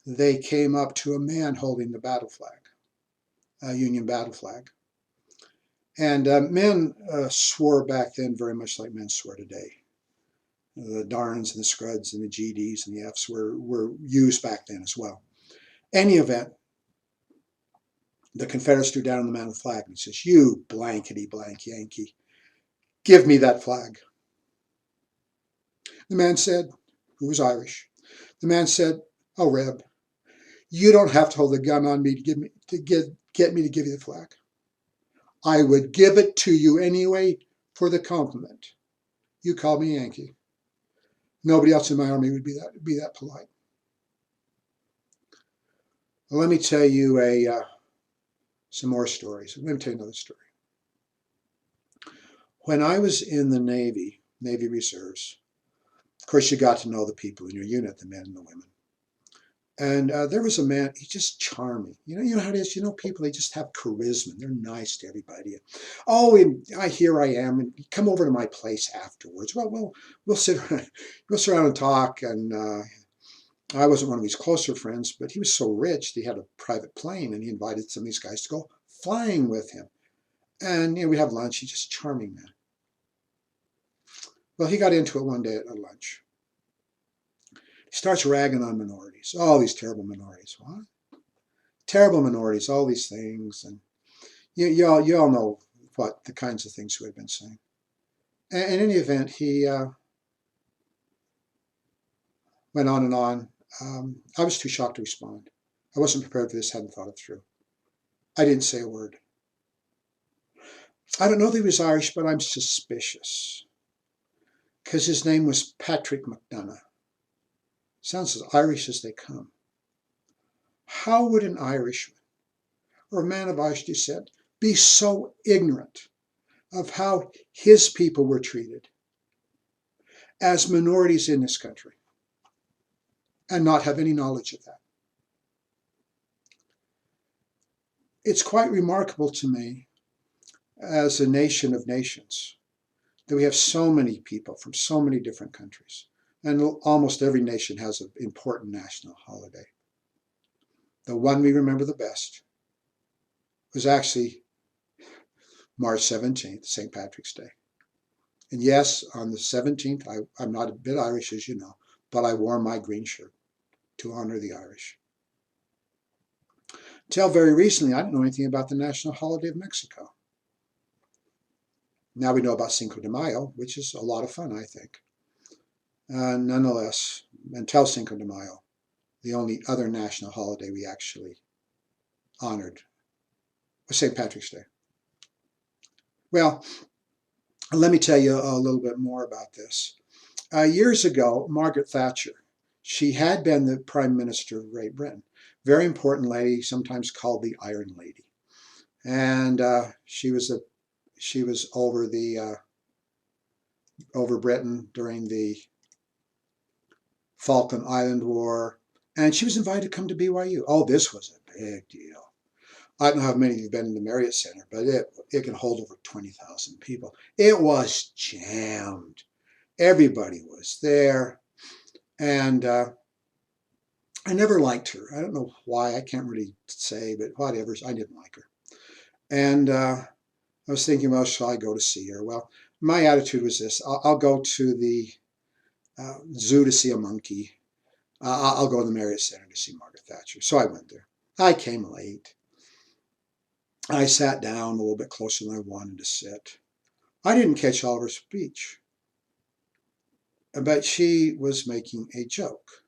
they came up to a man holding the battle flag, a Union battle flag. And men swore back then very much like men swear today. The darns and the scruds and the GDs and the Fs were used back then as well. Any event, the Confederates threw down on the man with the flag and he says, you blankety blank Yankee, give me that flag. The man said, who was Irish, the man said, oh, Reb, you don't have to hold a gun on me to get me to give you the flag. I would give it to you anyway for the compliment. You call me Yankee. Nobody else in my army would be that polite. Well, let me tell you some more stories. Let me tell you another story. When I was in the Navy Reserves, of course, you got to know the people in your unit, the men and the women. And there was a man, he's just charming. You know how it is? You know, people, they just have charisma. They're nice to everybody. Oh, and here I am, and come over to my place afterwards. Well, we'll sit around and talk. And I wasn't one of his closer friends, but he was so rich that he had a private plane, and he invited some of these guys to go flying with him. And we'd have lunch. He's just a charming man. Well, he got into it one day at lunch. He He starts ragging on minorities. All these terrible minorities. What? Terrible minorities, all these things. And you all know what the kinds of things we had been saying. And in any event, he went on and on. I was too shocked to respond. I wasn't prepared for this, hadn't thought it through. I didn't say a word. I don't know that he was Irish, but I'm suspicious. Because his name was Patrick McDonough. Sounds as Irish as they come. How would an Irishman or a man of Irish descent be so ignorant of how his people were treated as minorities in this country and not have any knowledge of that? It's quite remarkable to me, as a nation of nations, that we have so many people from so many different countries. And almost every nation has an important national holiday. The one we remember the best was actually March 17th, St. Patrick's Day. And yes, on the 17th, I'm not a bit Irish, as you know, but I wore my green shirt to honor the Irish. Until very recently, I didn't know anything about the national holiday of Mexico. Now we know about Cinco de Mayo, which is a lot of fun, I think. Nonetheless, until Cinco de Mayo, the only other national holiday we actually honored was St. Patrick's Day. Well, let me tell you a little bit more about this. Years ago, Margaret Thatcher, she had been the Prime Minister of Great Britain. Very important lady, sometimes called the Iron Lady. And she was over Britain during the Falkland Island War, and she was invited to come to BYU. Oh, this was a big deal. I don't know how many of you have been in the Marriott Center, but it can hold over 20,000 people. It was jammed. Everybody was there. And I never liked her. I don't know why. I can't really say, but whatever. I didn't like her. And I was thinking, well, shall I go to see her? Well, my attitude was this. I'll go to the zoo to see a monkey. I'll go to the Marriott Center to see Margaret Thatcher. So I went there. I came late. I sat down a little bit closer than I wanted to sit. I didn't catch all of her speech, but she was making a joke.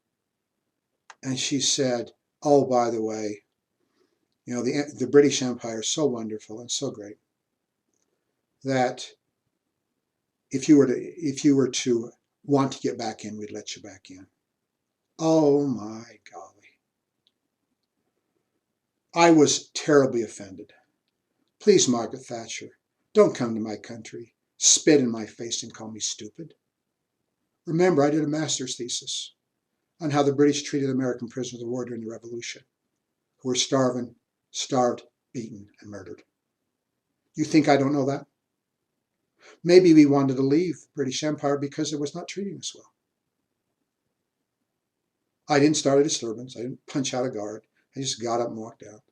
And she said, oh, by the way, you know, the British Empire is so wonderful and so great that if you were to want to get back in, we'd let you back in. Oh my golly. I was terribly offended. Please, Margaret Thatcher, don't come to my country, spit in my face and call me stupid. Remember, I did a master's thesis on how the British treated American prisoners of war during the Revolution, who were starved, beaten, and murdered. You think I don't know that? Maybe we wanted to leave the British Empire because it was not treating us well. I didn't start a disturbance. I didn't punch out a guard. I just got up and walked out.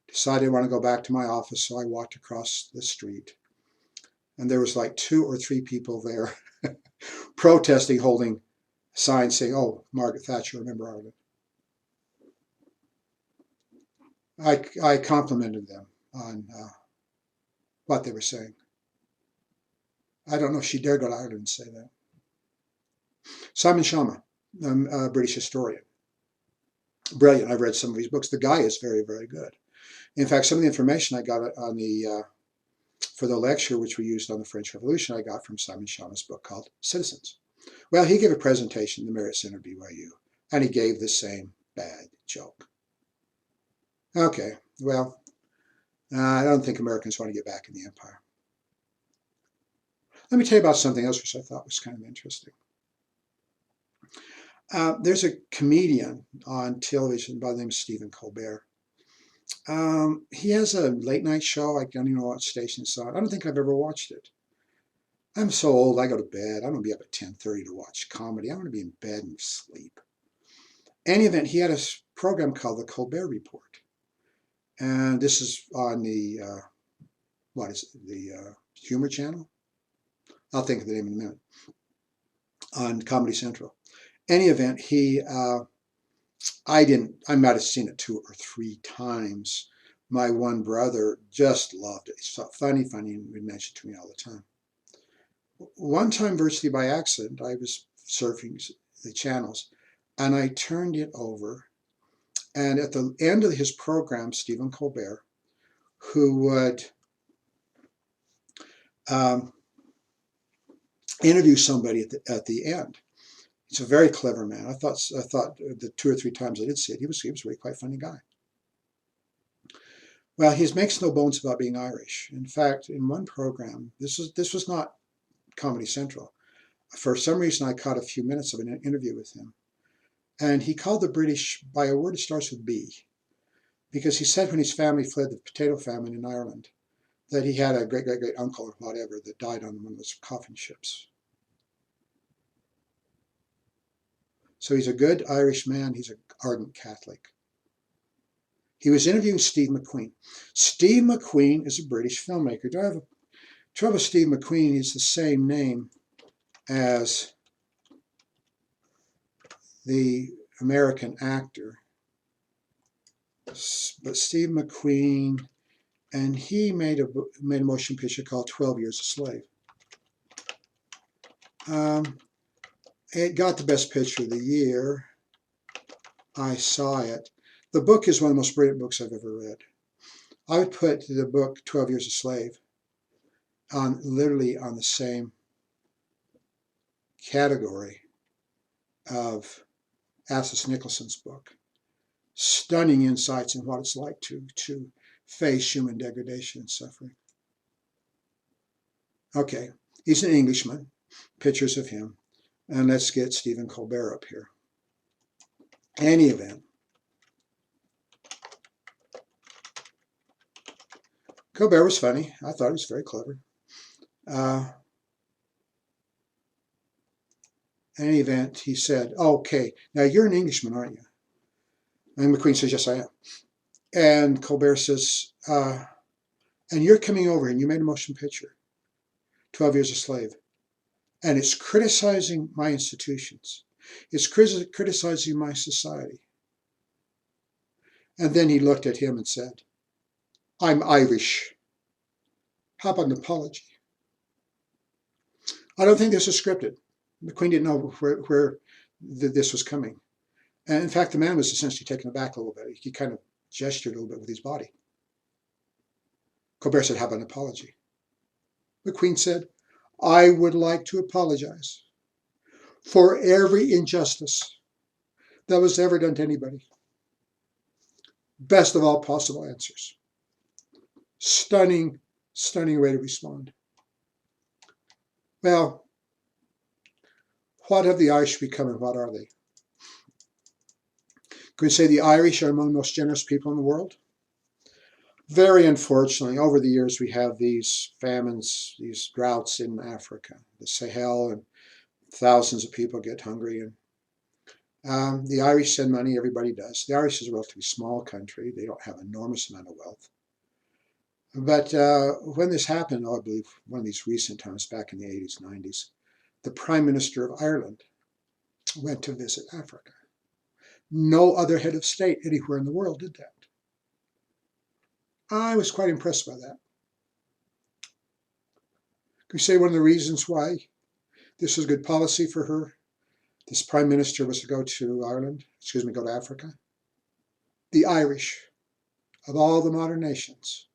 Decided I want to go back to my office, so I walked across the street. And there was like 2 or 3 people there protesting, holding signs saying, oh, Margaret Thatcher, remember Ireland. I complimented them on what they were saying. I don't know if she dared go to Ireland and say that. Simon Schama, a British historian. Brilliant. I've read some of his books. The guy is very, very good. In fact, some of the information I got on for the lecture, which we used on the French Revolution, I got from Simon Schama's book called Citizens. Well, he gave a presentation in the Marriott Center BYU, and he gave the same bad joke. Okay, well, I don't think Americans want to get back in the empire. Let me tell you about something else which I thought was kind of interesting. There's a comedian on television by the name of Stephen Colbert. He has a late night show. I don't even know what station it's on. I don't think I've ever watched it. I'm so old, I go to bed. I don't be up at 10:30 to watch comedy. I want to be in bed and sleep. Any event, he had a program called The Colbert Report. And this is on the, the Humor Channel? I'll think of the name in a minute. On Comedy Central. Any event, I might have seen it 2 or 3 times. My one brother just loved it. He thought funny, and would mention it to me all the time. One time, virtually by accident, I was surfing the channels and I turned it over. And at the end of his program, Stephen Colbert, who would um, interview somebody at the end. He's a very clever man. I thought the 2 or 3 times I did see it, he was really quite a funny guy. Well, he makes no bones about being Irish. In fact, in one program, this was not Comedy Central. For some reason, I caught a few minutes of an interview with him, and he called the British by a word that starts with B, because he said when his family fled the potato famine in Ireland, that he had a great uncle or whatever that died on one of those coffin ships. So he's a good Irish man. He's an ardent Catholic. He was interviewing Steve McQueen. Steve McQueen is a British filmmaker. Trouble with Steve McQueen is the same name as the American actor, but Steve McQueen, and he made a motion picture called 12 Years a Slave. It got the best picture of the year. I saw it. The book is one of the most brilliant books I've ever read. I would put the book 12 Years a Slave literally on the same category of Assis Nicholson's book. Stunning insights in what it's like to face human degradation and suffering. Okay, he's an Englishman. Pictures of him. And let's get Stephen Colbert up here. Any event. Colbert was funny. I thought he was very clever. Any event, he said, okay, now you're an Englishman, aren't you? And McQueen says, yes, I am. And Colbert says, and you're coming over and you made a motion picture, 12 Years a Slave. And it's criticizing my institutions. It's criticizing my society. And then he looked at him and said, I'm Irish. How about an apology? I don't think this is scripted. McQueen didn't know where this was coming. And in fact, the man was essentially taken aback a little bit. He kind of gestured a little bit with his body. Colbert said, how about an apology? McQueen said, I would like to apologize for every injustice that was ever done to anybody. Best of all possible answers. Stunning way to respond. Well, what have the Irish become and what are they? Can we say the Irish are among the most generous people in the world? Very unfortunately, over the years, we have these famines, these droughts in Africa, the Sahel, and thousands of people get hungry. And the Irish send money, everybody does. The Irish is a relatively small country. They don't have an enormous amount of wealth. But when this happened, I believe one of these recent times, back in the 80s, 90s, the Prime Minister of Ireland went to visit Africa. No other head of state anywhere in the world did that. I was quite impressed by that. Can you say one of the reasons why this was good policy for her? This Prime Minister was to go to go to Africa. The Irish, of all the modern nations,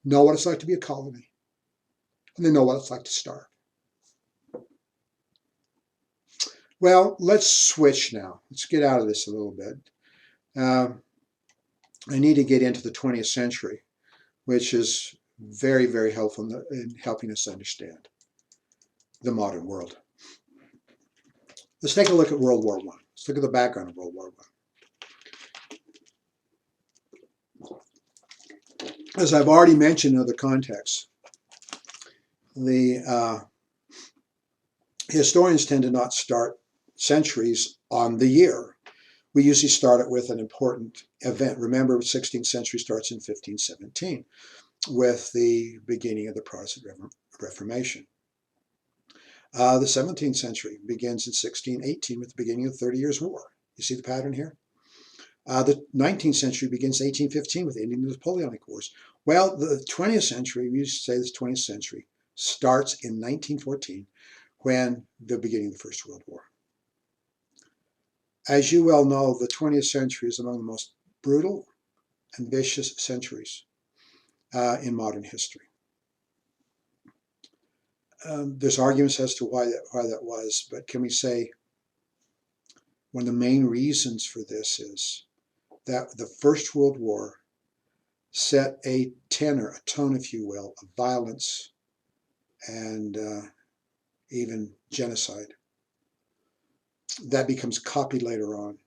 know what it's like to be a colony, and they know what it's like to starve. Well, let's switch now. Let's get out of this a little bit. I need to get into the 20th century, which is very helpful in helping us understand the modern world. Let's take a look at World War I. Let's look at the background of World War I. As I've already mentioned in other contexts, the historians tend to not start centuries on the year. We usually start it with an important event. Remember, the 16th century starts in 1517 with the beginning of the Protestant Reformation. The 17th century begins in 1618 with the beginning of the 30 Years' War. You see the pattern here? The 19th century begins 1815 with the ending of the Napoleonic Wars. Well, the 20th century, we used to say this 20th century, starts in 1914 when the beginning of the First World War. As you well know, the 20th century is among the most brutal and vicious centuries in modern history. There's arguments as to why that was, but can we say one of the main reasons for this is that the First World War set a tenor, a tone, if you will, of violence and even genocide that becomes copied later on.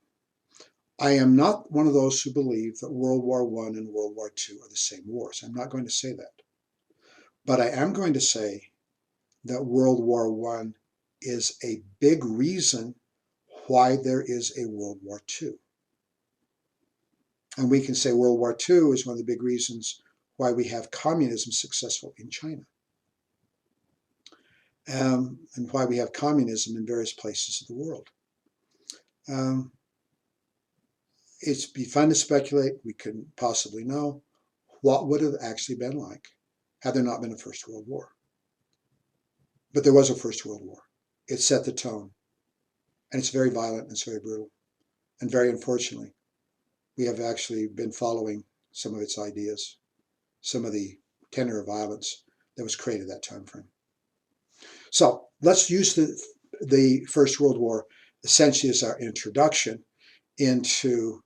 I am not one of those who believe that World War I and World War II are the same wars. I'm not going to say that. But I am going to say that World War I is a big reason why there is a World War II. And we can say World War II is one of the big reasons why we have communism successful in China. And why we have communism in various places of the world. It'd be fun to speculate. We couldn't possibly know what would have actually been like had there not been a First World War. But there was a First World War. It set the tone. And it's very violent and it's very brutal. And very unfortunately, we have actually been following some of its ideas, some of the tenor of violence that was created that time frame. So let's use the First World War essentially as our introduction into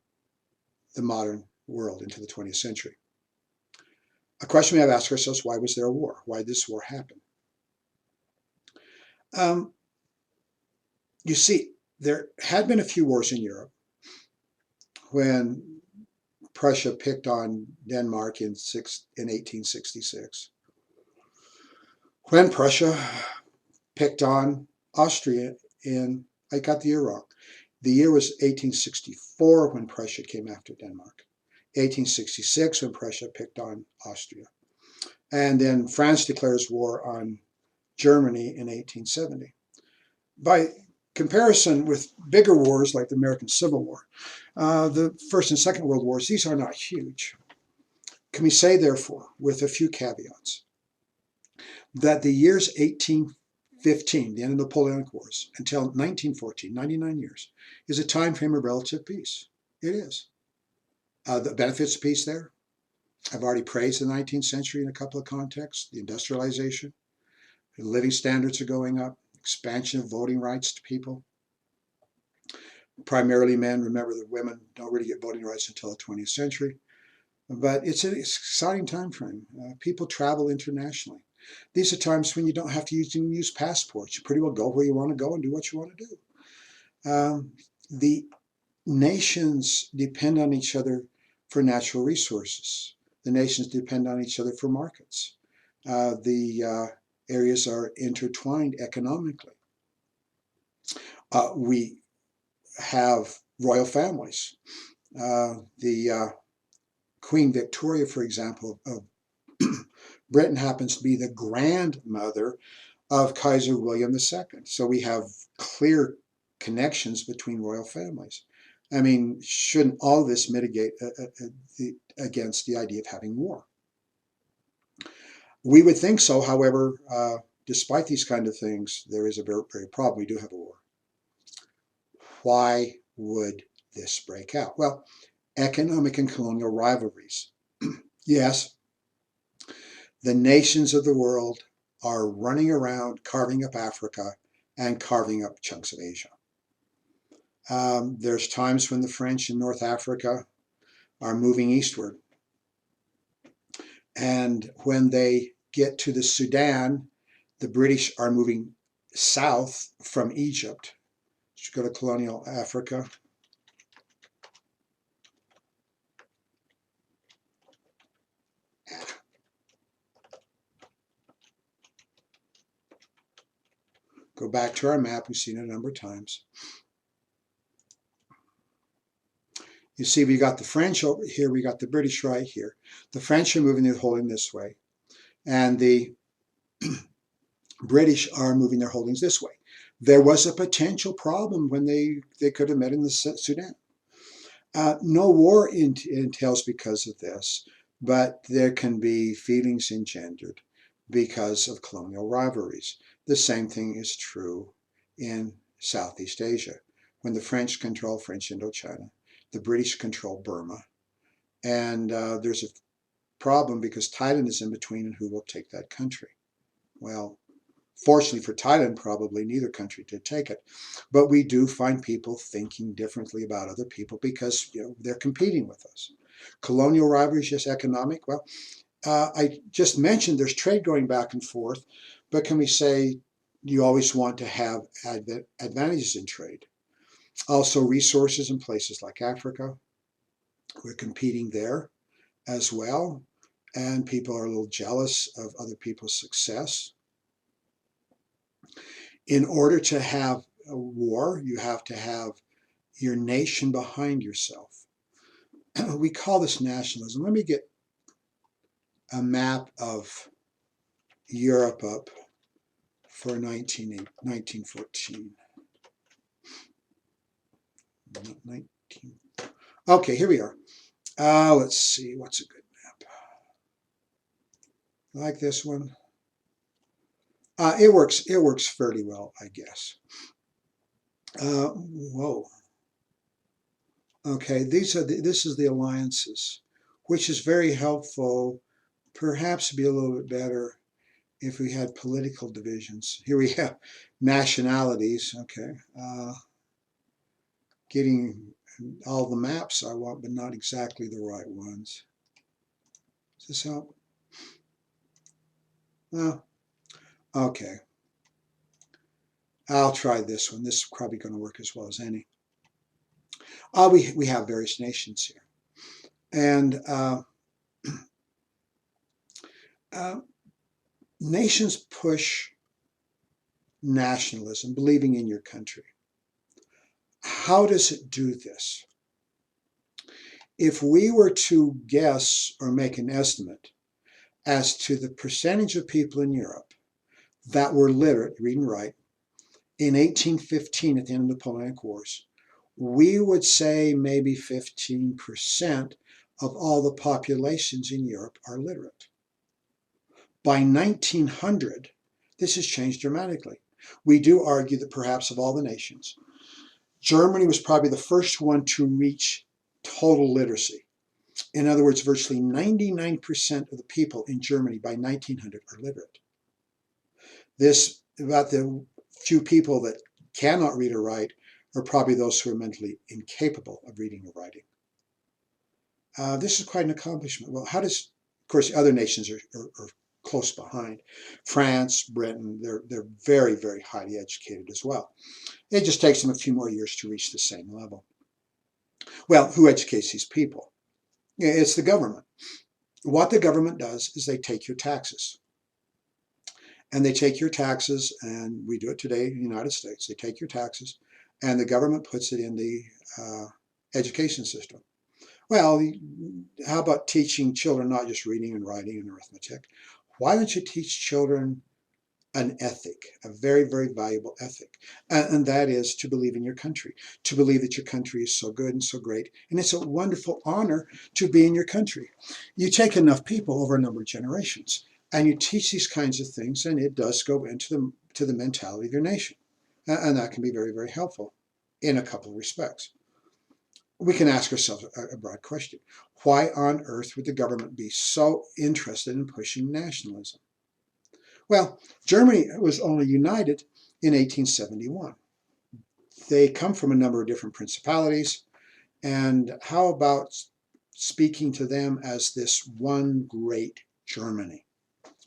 the modern world, into the 20th century. A question we have to ask ourselves, why was there a war? Why did this war happen? You see, there had been a few wars in Europe when Prussia picked on Denmark in 1866. When Prussia picked on Austria I got the year wrong. The year was 1864 when Prussia came after Denmark. 1866 when Prussia picked on Austria. And then France declares war on Germany in 1870. By comparison with bigger wars like the American Civil War, the First and Second World Wars, these are not huge. Can we say, therefore, with a few caveats, that the years 1815, the end of the Napoleonic Wars, until 1914, 99 years, is a time frame of relative peace? It is. The benefits of peace there, I've already praised the 19th century in a couple of contexts, the industrialization, the living standards are going up, expansion of voting rights to people, primarily men. Remember that women don't really get voting rights until the 20th century. But it's an exciting time frame. People travel internationally. These are times when you don't have to use passports. You pretty well go where you want to go and do what you want to do. The nations depend on each other for natural resources. The nations depend on each other for markets. The areas are intertwined economically. We have royal families. The Queen Victoria, for example, of Britain happens to be the grandmother of Kaiser William II. So we have clear connections between royal families. I mean, shouldn't all of this mitigate against the idea of having war? We would think so. However, despite these kind of things, there is a very problem. We do have a war. Why would this break out? Well, economic and colonial rivalries. Yes, the nations of the world are running around carving up Africa and carving up chunks of Asia. There's times when the French in North Africa are moving eastward. And when they get to the Sudan, the British are moving south from Egypt. Let's go to colonial Africa. Go back to our map. We've seen it a number of times. You see, we got the French over here. We got the British right here. The French are moving and holding this way. And the British are moving their holdings this way. There was a potential problem when they could have met in the Sudan. No war entails because of this, but there can be feelings engendered because of colonial rivalries. The same thing is true in Southeast Asia. When the French control French Indochina, the British control Burma, and there's a problem because Thailand is in between and who will take that country. Well, fortunately for Thailand, probably neither country did take it. But we do find people thinking differently about other people because they're competing with us. Colonial rivalry is just economic. Well, I just mentioned there's trade going back and forth, but can we say you always want to have advantages in trade? Also, resources in places like Africa, we're competing there as well, and people are a little jealous of other people's success. In order to have a war, you have to have your nation behind yourself. We call this nationalism. Let me get a map of Europe up for 1914. 19, okay, here we are. Let's see, what's a good map? Like this one? It works fairly well, I guess. Whoa. Okay, this is the alliances, which is very helpful. Perhaps be a little bit better if we had political divisions. Here we have nationalities. Okay, getting all the maps I want, but not exactly the right ones. Does this help? No. Okay. I'll try this one. This is probably going to work as well as any. We have various nations here, and nations push nationalism, believing in your country. How does it do this? If we were to guess or make an estimate as to the percentage of people in Europe that were literate, read and write, in 1815 at the end of the Napoleonic Wars, we would say maybe 15% of all the populations in Europe are literate. By 1900, this has changed dramatically. We do argue that perhaps of all the nations, Germany was probably the first one to reach total literacy. In other words, virtually 99% of the people in Germany by 1900 are literate. This, about the few people that cannot read or write, are probably those who are mentally incapable of reading or writing. This is quite an accomplishment. Well, how does, of course, other nations are close behind. France, Britain, they're very, very highly educated as well. It just takes them a few more years to reach the same level. Well, who educates these people? It's the government. What the government does is they take your taxes. And they take your taxes, and we do it today in the United States. They take your taxes, and the government puts it in the education system. Well, how about teaching children not just reading and writing and arithmetic? Why don't you teach children an ethic, a very, very valuable ethic, and that is to believe in your country, to believe that your country is so good and so great, and it's a wonderful honor to be in your country. You take enough people over a number of generations, and you teach these kinds of things, and it does go into the mentality of your nation, and that can be very, very helpful in a couple of respects. We can ask ourselves a broad question. Why on earth would the government be so interested in pushing nationalism? Well, Germany was only united in 1871. They come from a number of different principalities, and how about speaking to them as this one great Germany?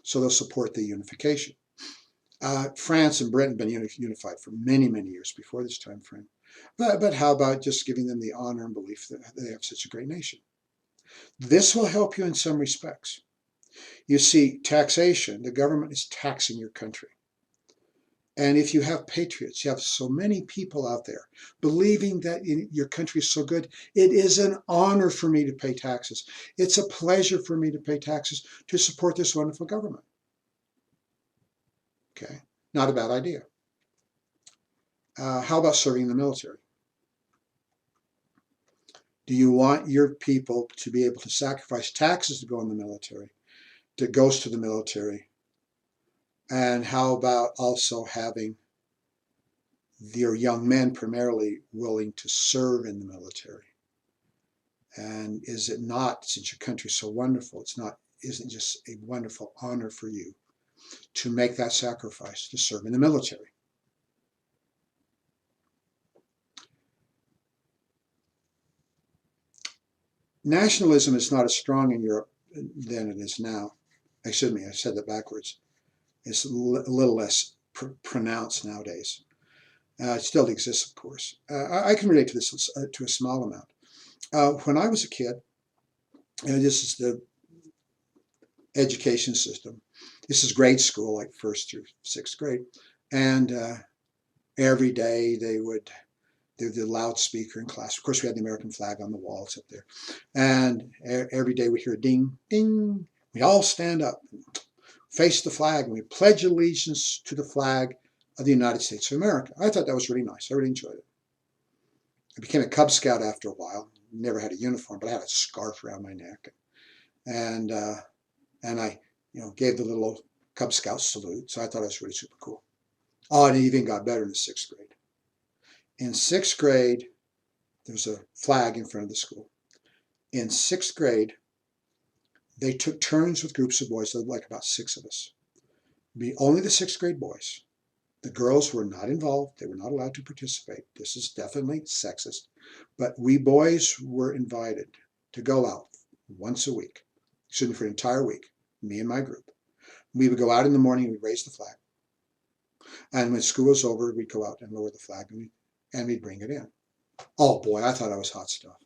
So they'll support the unification. France and Britain have been unified for many, many years before this time frame. But how about just giving them the honor and belief that they have such a great nation? This will help you in some respects. You see, taxation, the government is taxing your country. And if you have patriots, you have so many people out there believing that your country is so good, it is an honor for me to pay taxes. It's a pleasure for me to pay taxes to support this wonderful government. Okay, not a bad idea. How about serving in the military? Do you want your people to be able to sacrifice taxes to go in the military, that goes to the military? And how about also having your young men primarily willing to serve in the military? And is it not, since your country is so wonderful, isn't just a wonderful honor for you to make that sacrifice to serve in the military? Nationalism is not as strong in Europe than it is now. Excuse me, I said that backwards. It's a little less pronounced nowadays. It still exists, of course. I can relate to this to a small amount. When I was a kid, and this is the education system. This is grade school, like first through sixth grade, and every day they would do the loudspeaker in class. Of course, we had the American flag on the walls up there, and every day we hear a ding, ding. We all stand up, face the flag, and we pledge allegiance to the flag of the United States of America. I thought that was really nice. I really enjoyed it. I became a Cub Scout after a while. Never had a uniform, but I had a scarf around my neck, and I, gave the little Cub Scout salute. So I thought it was really super cool. Oh, and it even got better in the sixth grade. In sixth grade, there was a flag in front of the school. In sixth grade, they took turns with groups of boys, like about 6 of us. Be only the sixth grade boys. The girls were not involved. They were not allowed to participate. This is definitely sexist. But we boys were invited to go out once a week, excuse me, for an entire week, me and my group. We would go out in the morning and we'd raise the flag. And when school was over, we'd go out and lower the flag and we'd bring it in. Oh boy, I thought I was hot stuff.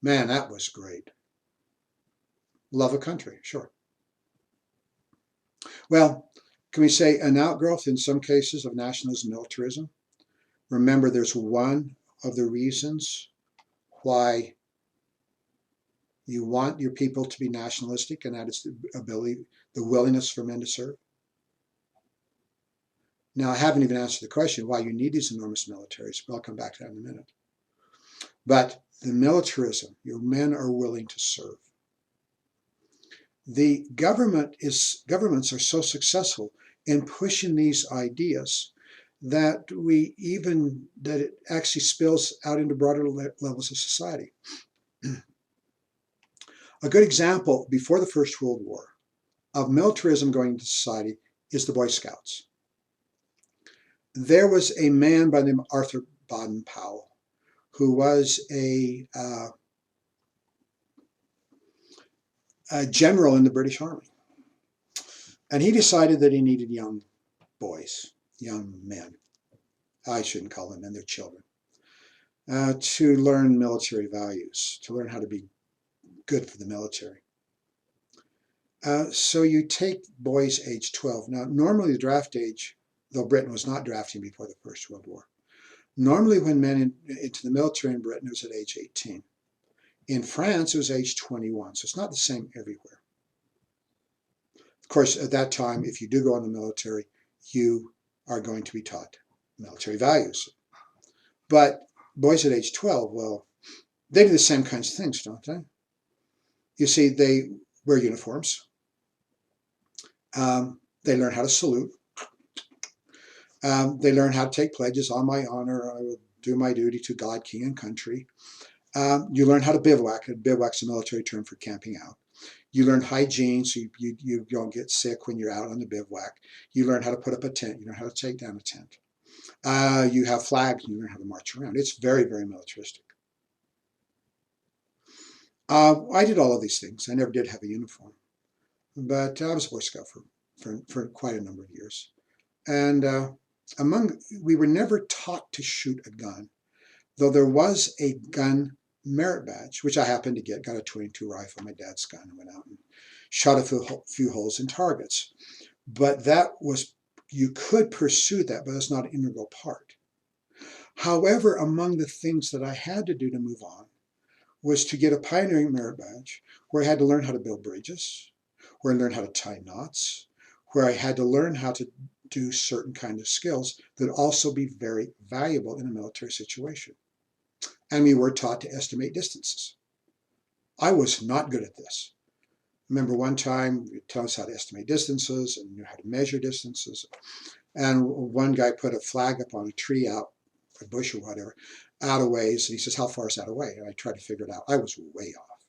Man, that was great. Love a country, sure. Well, can we say an outgrowth in some cases of nationalism, militarism? Remember, there's one of the reasons why you want your people to be nationalistic, and that is the willingness for men to serve. Now, I haven't even answered the question why you need these enormous militaries, but I'll come back to that in a minute. But the militarism, your men are willing to serve. The governments are so successful in pushing these ideas that it actually spills out into broader levels of society. A good example before the First World War of militarism going into society is the Boy Scouts. There was a man by the name of Arthur Baden-Powell who was a general in the British Army. And he decided that he needed young boys, young men. I shouldn't call them men, they're children. To learn military values, to learn how to be good for the military. So you take boys age 12. Now, normally the draft age, though Britain was not drafting before the First World War, normally when men into the military in Britain, it was at age 18. In France, it was age 21, so it's not the same everywhere. Of course, at that time, if you do go in the military, you are going to be taught military values. But boys at age 12, well, they do the same kinds of things, don't they? You see, they wear uniforms. They learn how to salute. They learn how to take pledges. On my honor, I will do my duty to God, King, and country. You learn how to bivouac. Bivouac's a military term for camping out. You learn hygiene, so you don't get sick when you're out on the bivouac. You learn how to put up a tent. You learn how to take down a tent. You have flags, and you learn how to march around. It's very, very militaristic. I did all of these things. I never did have a uniform, but I was a Boy Scout for quite a number of years. And we were never taught to shoot a gun, though there was a gun merit badge, which I happened to get, got a 22 rifle, my dad's gun, and went out and shot a few holes in targets. But you could pursue that, but that's not an integral part. However, among the things that I had to do to move on was to get a pioneering merit badge, where I had to learn how to build bridges, where I learned how to tie knots, where I had to learn how to do certain kinds of skills that would also be very valuable in a military situation. And we were taught to estimate distances. I was not good at this. Remember one time you tell us how to estimate distances and knew how to measure distances. And one guy put a flag up on a tree out, a bush or whatever, out of ways. And he says, how far is that away? And I tried to figure it out. I was way off.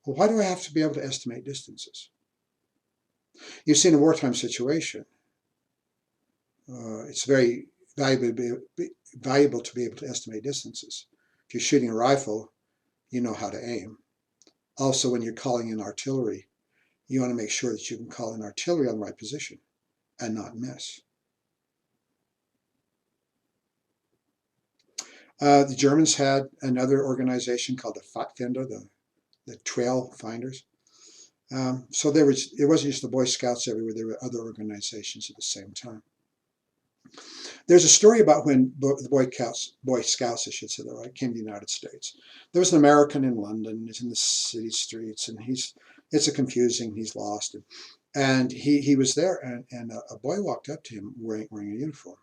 Well, why do I have to be able to estimate distances? You see, in a wartime situation, it's very valuable to be able to estimate distances. If you're shooting a rifle, you know how to aim. Also, when you're calling in artillery, you want to make sure that you can call in artillery on the right position and not miss. The Germans had another organization called the Pfadfinder, the trail finders. So it wasn't just the Boy Scouts everywhere, there were other organizations at the same time. There's a story about when the Boy Scouts, I should say, came to the United States. There was an American in London, he's in the city streets, and it's confusing, he's lost. And he was there, and a boy walked up to him wearing a uniform.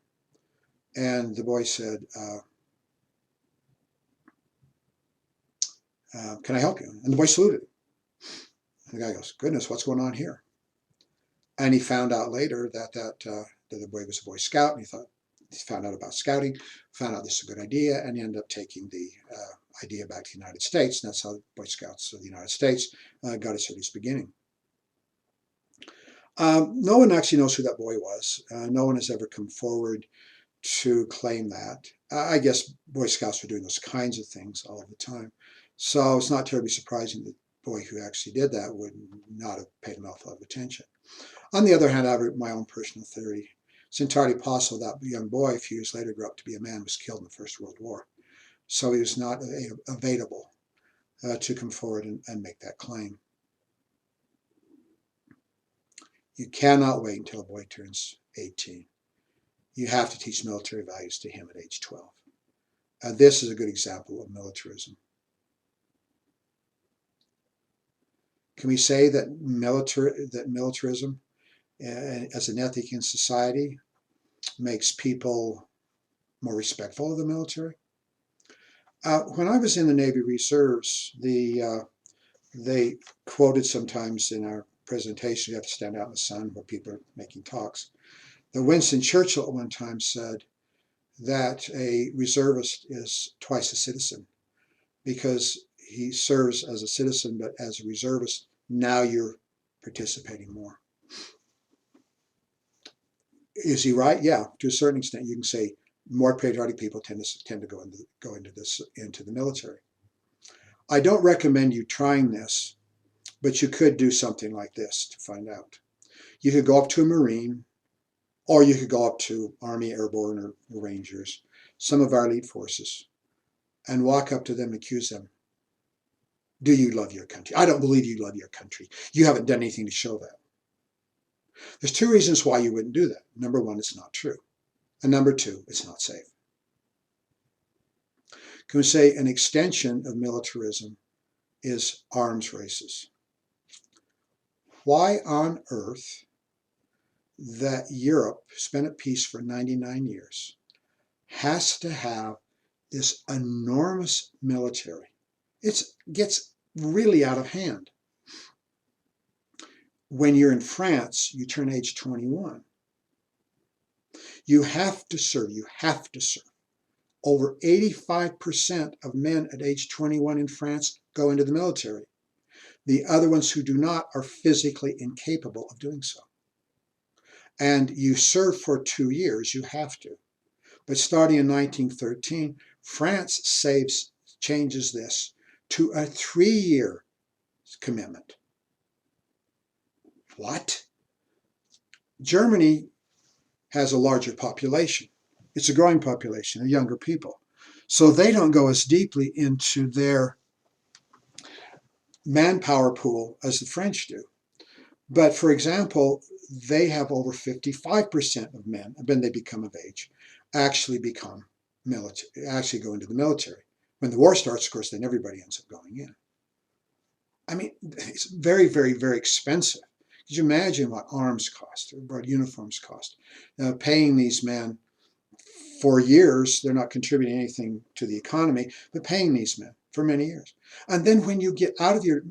And the boy said, can I help you? And the boy saluted him. And the guy goes, goodness, what's going on here? And he found out later that the boy was a Boy Scout, and he found out about scouting, found out this is a good idea, and he ended up taking the idea back to the United States. And that's how the Boy Scouts of the United States got its earliest beginning. No one actually knows who that boy was. No one has ever come forward to claim that. I guess Boy Scouts were doing those kinds of things all the time. So it's not terribly surprising that the boy who actually did that would not have paid an awful lot of attention. On the other hand, I have my own personal theory. It's entirely possible that young boy, a few years later, grew up to be a man who was killed in the First World War. So he was not available to come forward and make that claim. You cannot wait until a boy turns 18. You have to teach military values to him at age 12. This is a good example of militarism. Can we say that militarism as an ethic in society makes people more respectful of the military? When I was in the Navy Reserves, they quoted sometimes in our presentation, you have to stand out in the sun where people are making talks, that Winston Churchill at one time said that a reservist is twice a citizen because he serves as a citizen, but as a reservist, now you're participating more. Is he right? Yeah, to a certain extent. You can say more patriotic people tend to go into the military. I don't recommend you trying this, but you could do something like this to find out. You could go up to a Marine, or you could go up to Army, Airborne, or Rangers, some of our elite forces, and walk up to them and accuse them. Do you love your country? I don't believe you love your country. You haven't done anything to show that. There's two reasons why you wouldn't do that. Number one, it's not true. And number two, it's not safe. Can we say an extension of militarism is arms races? Why on earth that Europe, spent at peace for 99 years, has to have this enormous military? It gets really out of hand. When you're in France, you turn age 21. You have to serve. Over 85% of men at age 21 in France go into the military. The other ones who do not are physically incapable of doing so. And you serve for 2 years, you have to. But starting in 1913, France changes this to a 3-year commitment. What? Germany has a larger population. It's a growing population of younger people. So they don't go as deeply into their manpower pool as the French do. But for example, they have over 55% of men, when they become of age, actually go into the military. When the war starts, of course, then everybody ends up going in. I mean, it's very, very, very expensive. Could you imagine what arms cost, or what uniforms cost? Paying these men for years, they're not contributing anything to the economy, but paying these men for many years. And then when you get out of your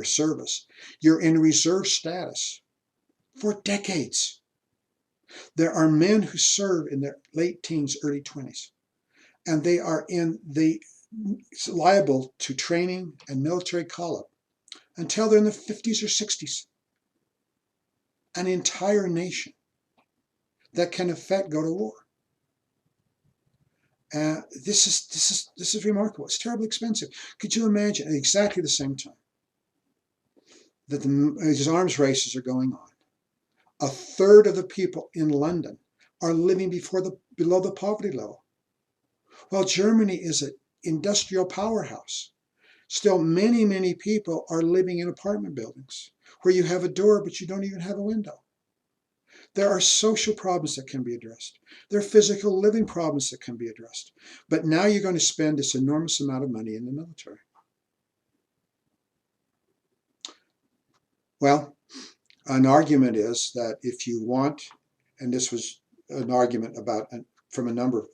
service, you're in reserve status for decades. There are men who serve in their late teens, early 20s, and they are liable to training and military call-up until they're in the 50s or 60s. An entire nation that can affect go to war. This is remarkable. It's terribly expensive. Could you imagine at exactly the same time that these arms races are going on? A third of the people in London are living below the poverty level. While Germany is an industrial powerhouse, still many people are living in apartment buildings where you have a door but you don't even have a window. There are social problems that can be addressed. There are physical living problems that can be addressed. But now you're going to spend this enormous amount of money in the military. Well, an argument is that if you want, and this was an argument from a number of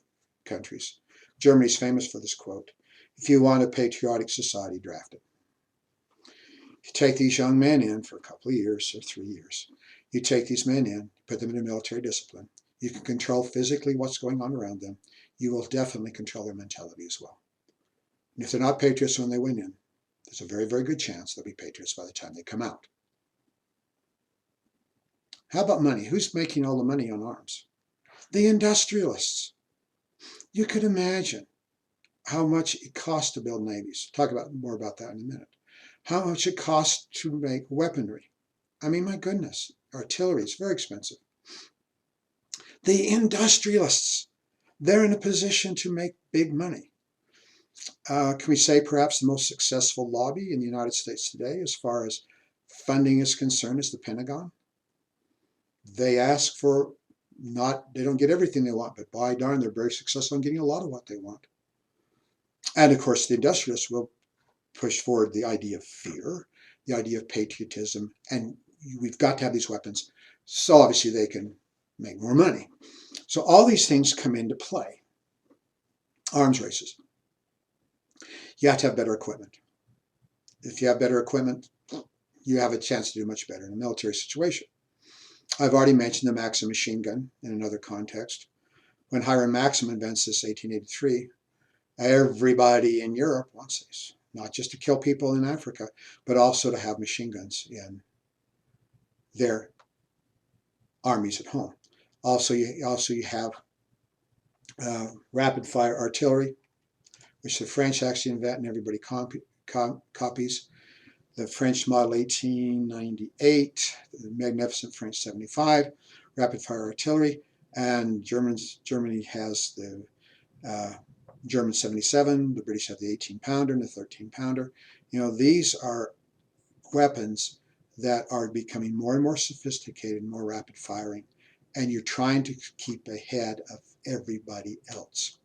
countries, Germany's famous for this quote, if you want a patriotic society, draft it. You take these young men in for a couple of years or 3 years. You take these men in, put them in a military discipline. You can control physically what's going on around them. You will definitely control their mentality as well. And if they're not patriots when they went in, there's a very good chance they'll be patriots by the time they come out. How about money? Who's making all the money on arms? The industrialists. You could imagine how much it costs to build navies. Talk more about that in a minute. How much it costs to make weaponry. I mean, my goodness, artillery is very expensive. The industrialists, they're in a position to make big money. Can we say perhaps the most successful lobby in the United States today as far as funding is concerned is the Pentagon? They ask for they don't get everything they want, but by darn, they're very successful in getting a lot of what they want. And of course, the industrialists will push forward the idea of fear, the idea of patriotism, and we've got to have these weapons so obviously they can make more money. So all these things come into play. Arms races. You have to have better equipment. If you have better equipment, you have a chance to do much better in a military situation. I've already mentioned the Maxim machine gun in another context. When Hiram Maxim invents this 1883, everybody in Europe wants this, not just to kill people in Africa, but also to have machine guns in their armies at home. Also, you have rapid fire artillery, which the French actually invent and everybody copies. The French model 1898, the magnificent French 75, rapid fire artillery, and Germany has the German 77, the British have the 18-pounder and the 13-pounder. You know, these are weapons that are becoming more and more sophisticated, more rapid firing, and you're trying to keep ahead of everybody else.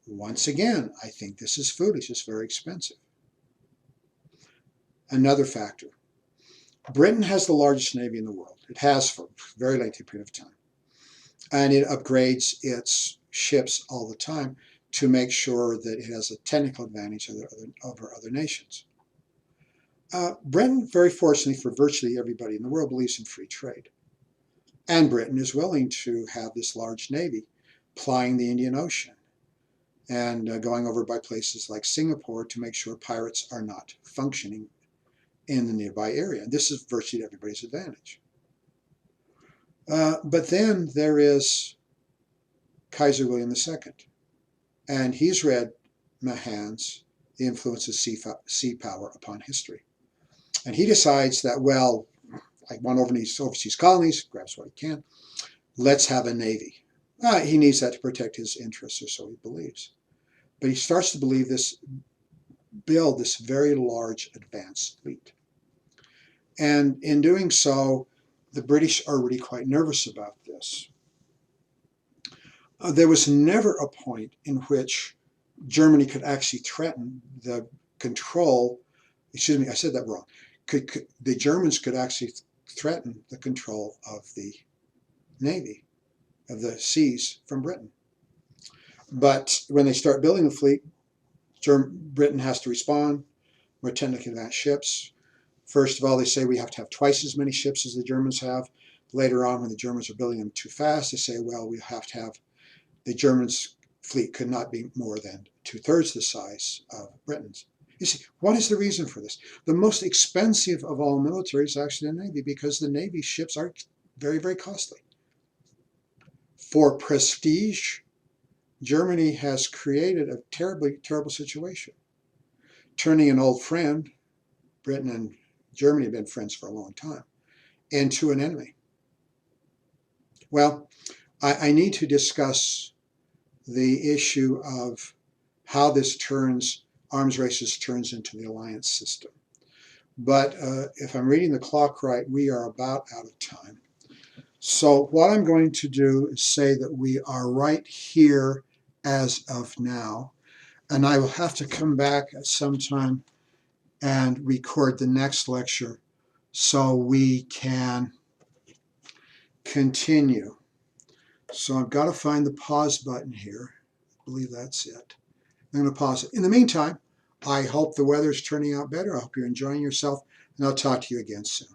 Once again, I think this is foolish. It's very expensive. Another factor. Britain has the largest navy in the world. It has for a very lengthy period of time. And it upgrades its ships all the time to make sure that it has a technical advantage over other nations. Britain, very fortunately for virtually everybody in the world, believes in free trade. And Britain is willing to have this large navy plying the Indian Ocean and going over by places like Singapore to make sure pirates are not functioning in the nearby area. And this is virtually everybody's advantage. But then there is Kaiser William II, and he's read Mahan's The Influence of Sea Power Upon History. And he decides that, well, I want over these overseas colonies, grabs what he can, let's have a navy. He needs that to protect his interests, or so he believes. But he starts to build this very large advanced fleet. And in doing so, the British are really quite nervous about this. There was never a point in which Germany could actually threaten the control, excuse me, I said that wrong, the Germans could actually threaten the control of the Navy, of the seas from Britain. But when they start building a fleet, Britain has to respond. More technically advanced ships. First of all, they say we have to have twice as many ships as the Germans have. Later on, when the Germans are building them too fast, they say, well, we have to have, the Germans' fleet could not be more than 2/3 the size of Britain's. You see, what is the reason for this? The most expensive of all military is actually the Navy, because the Navy ships are very, very costly. For prestige, Germany has created a terribly, terrible situation, turning an old friend, Britain and Germany have been friends for a long time, into an enemy. Well, I need to discuss the issue of how this arms races turns into the alliance system. But if I'm reading the clock right, we are about out of time. So what I'm going to do is say that we are right here as of now, and I will have to come back at some time and record the next lecture so we can continue. So I've got to find the pause button here. I believe that's it. I'm going to pause it. In the meantime, I hope the weather's turning out better. I hope you're enjoying yourself, and I'll talk to you again soon.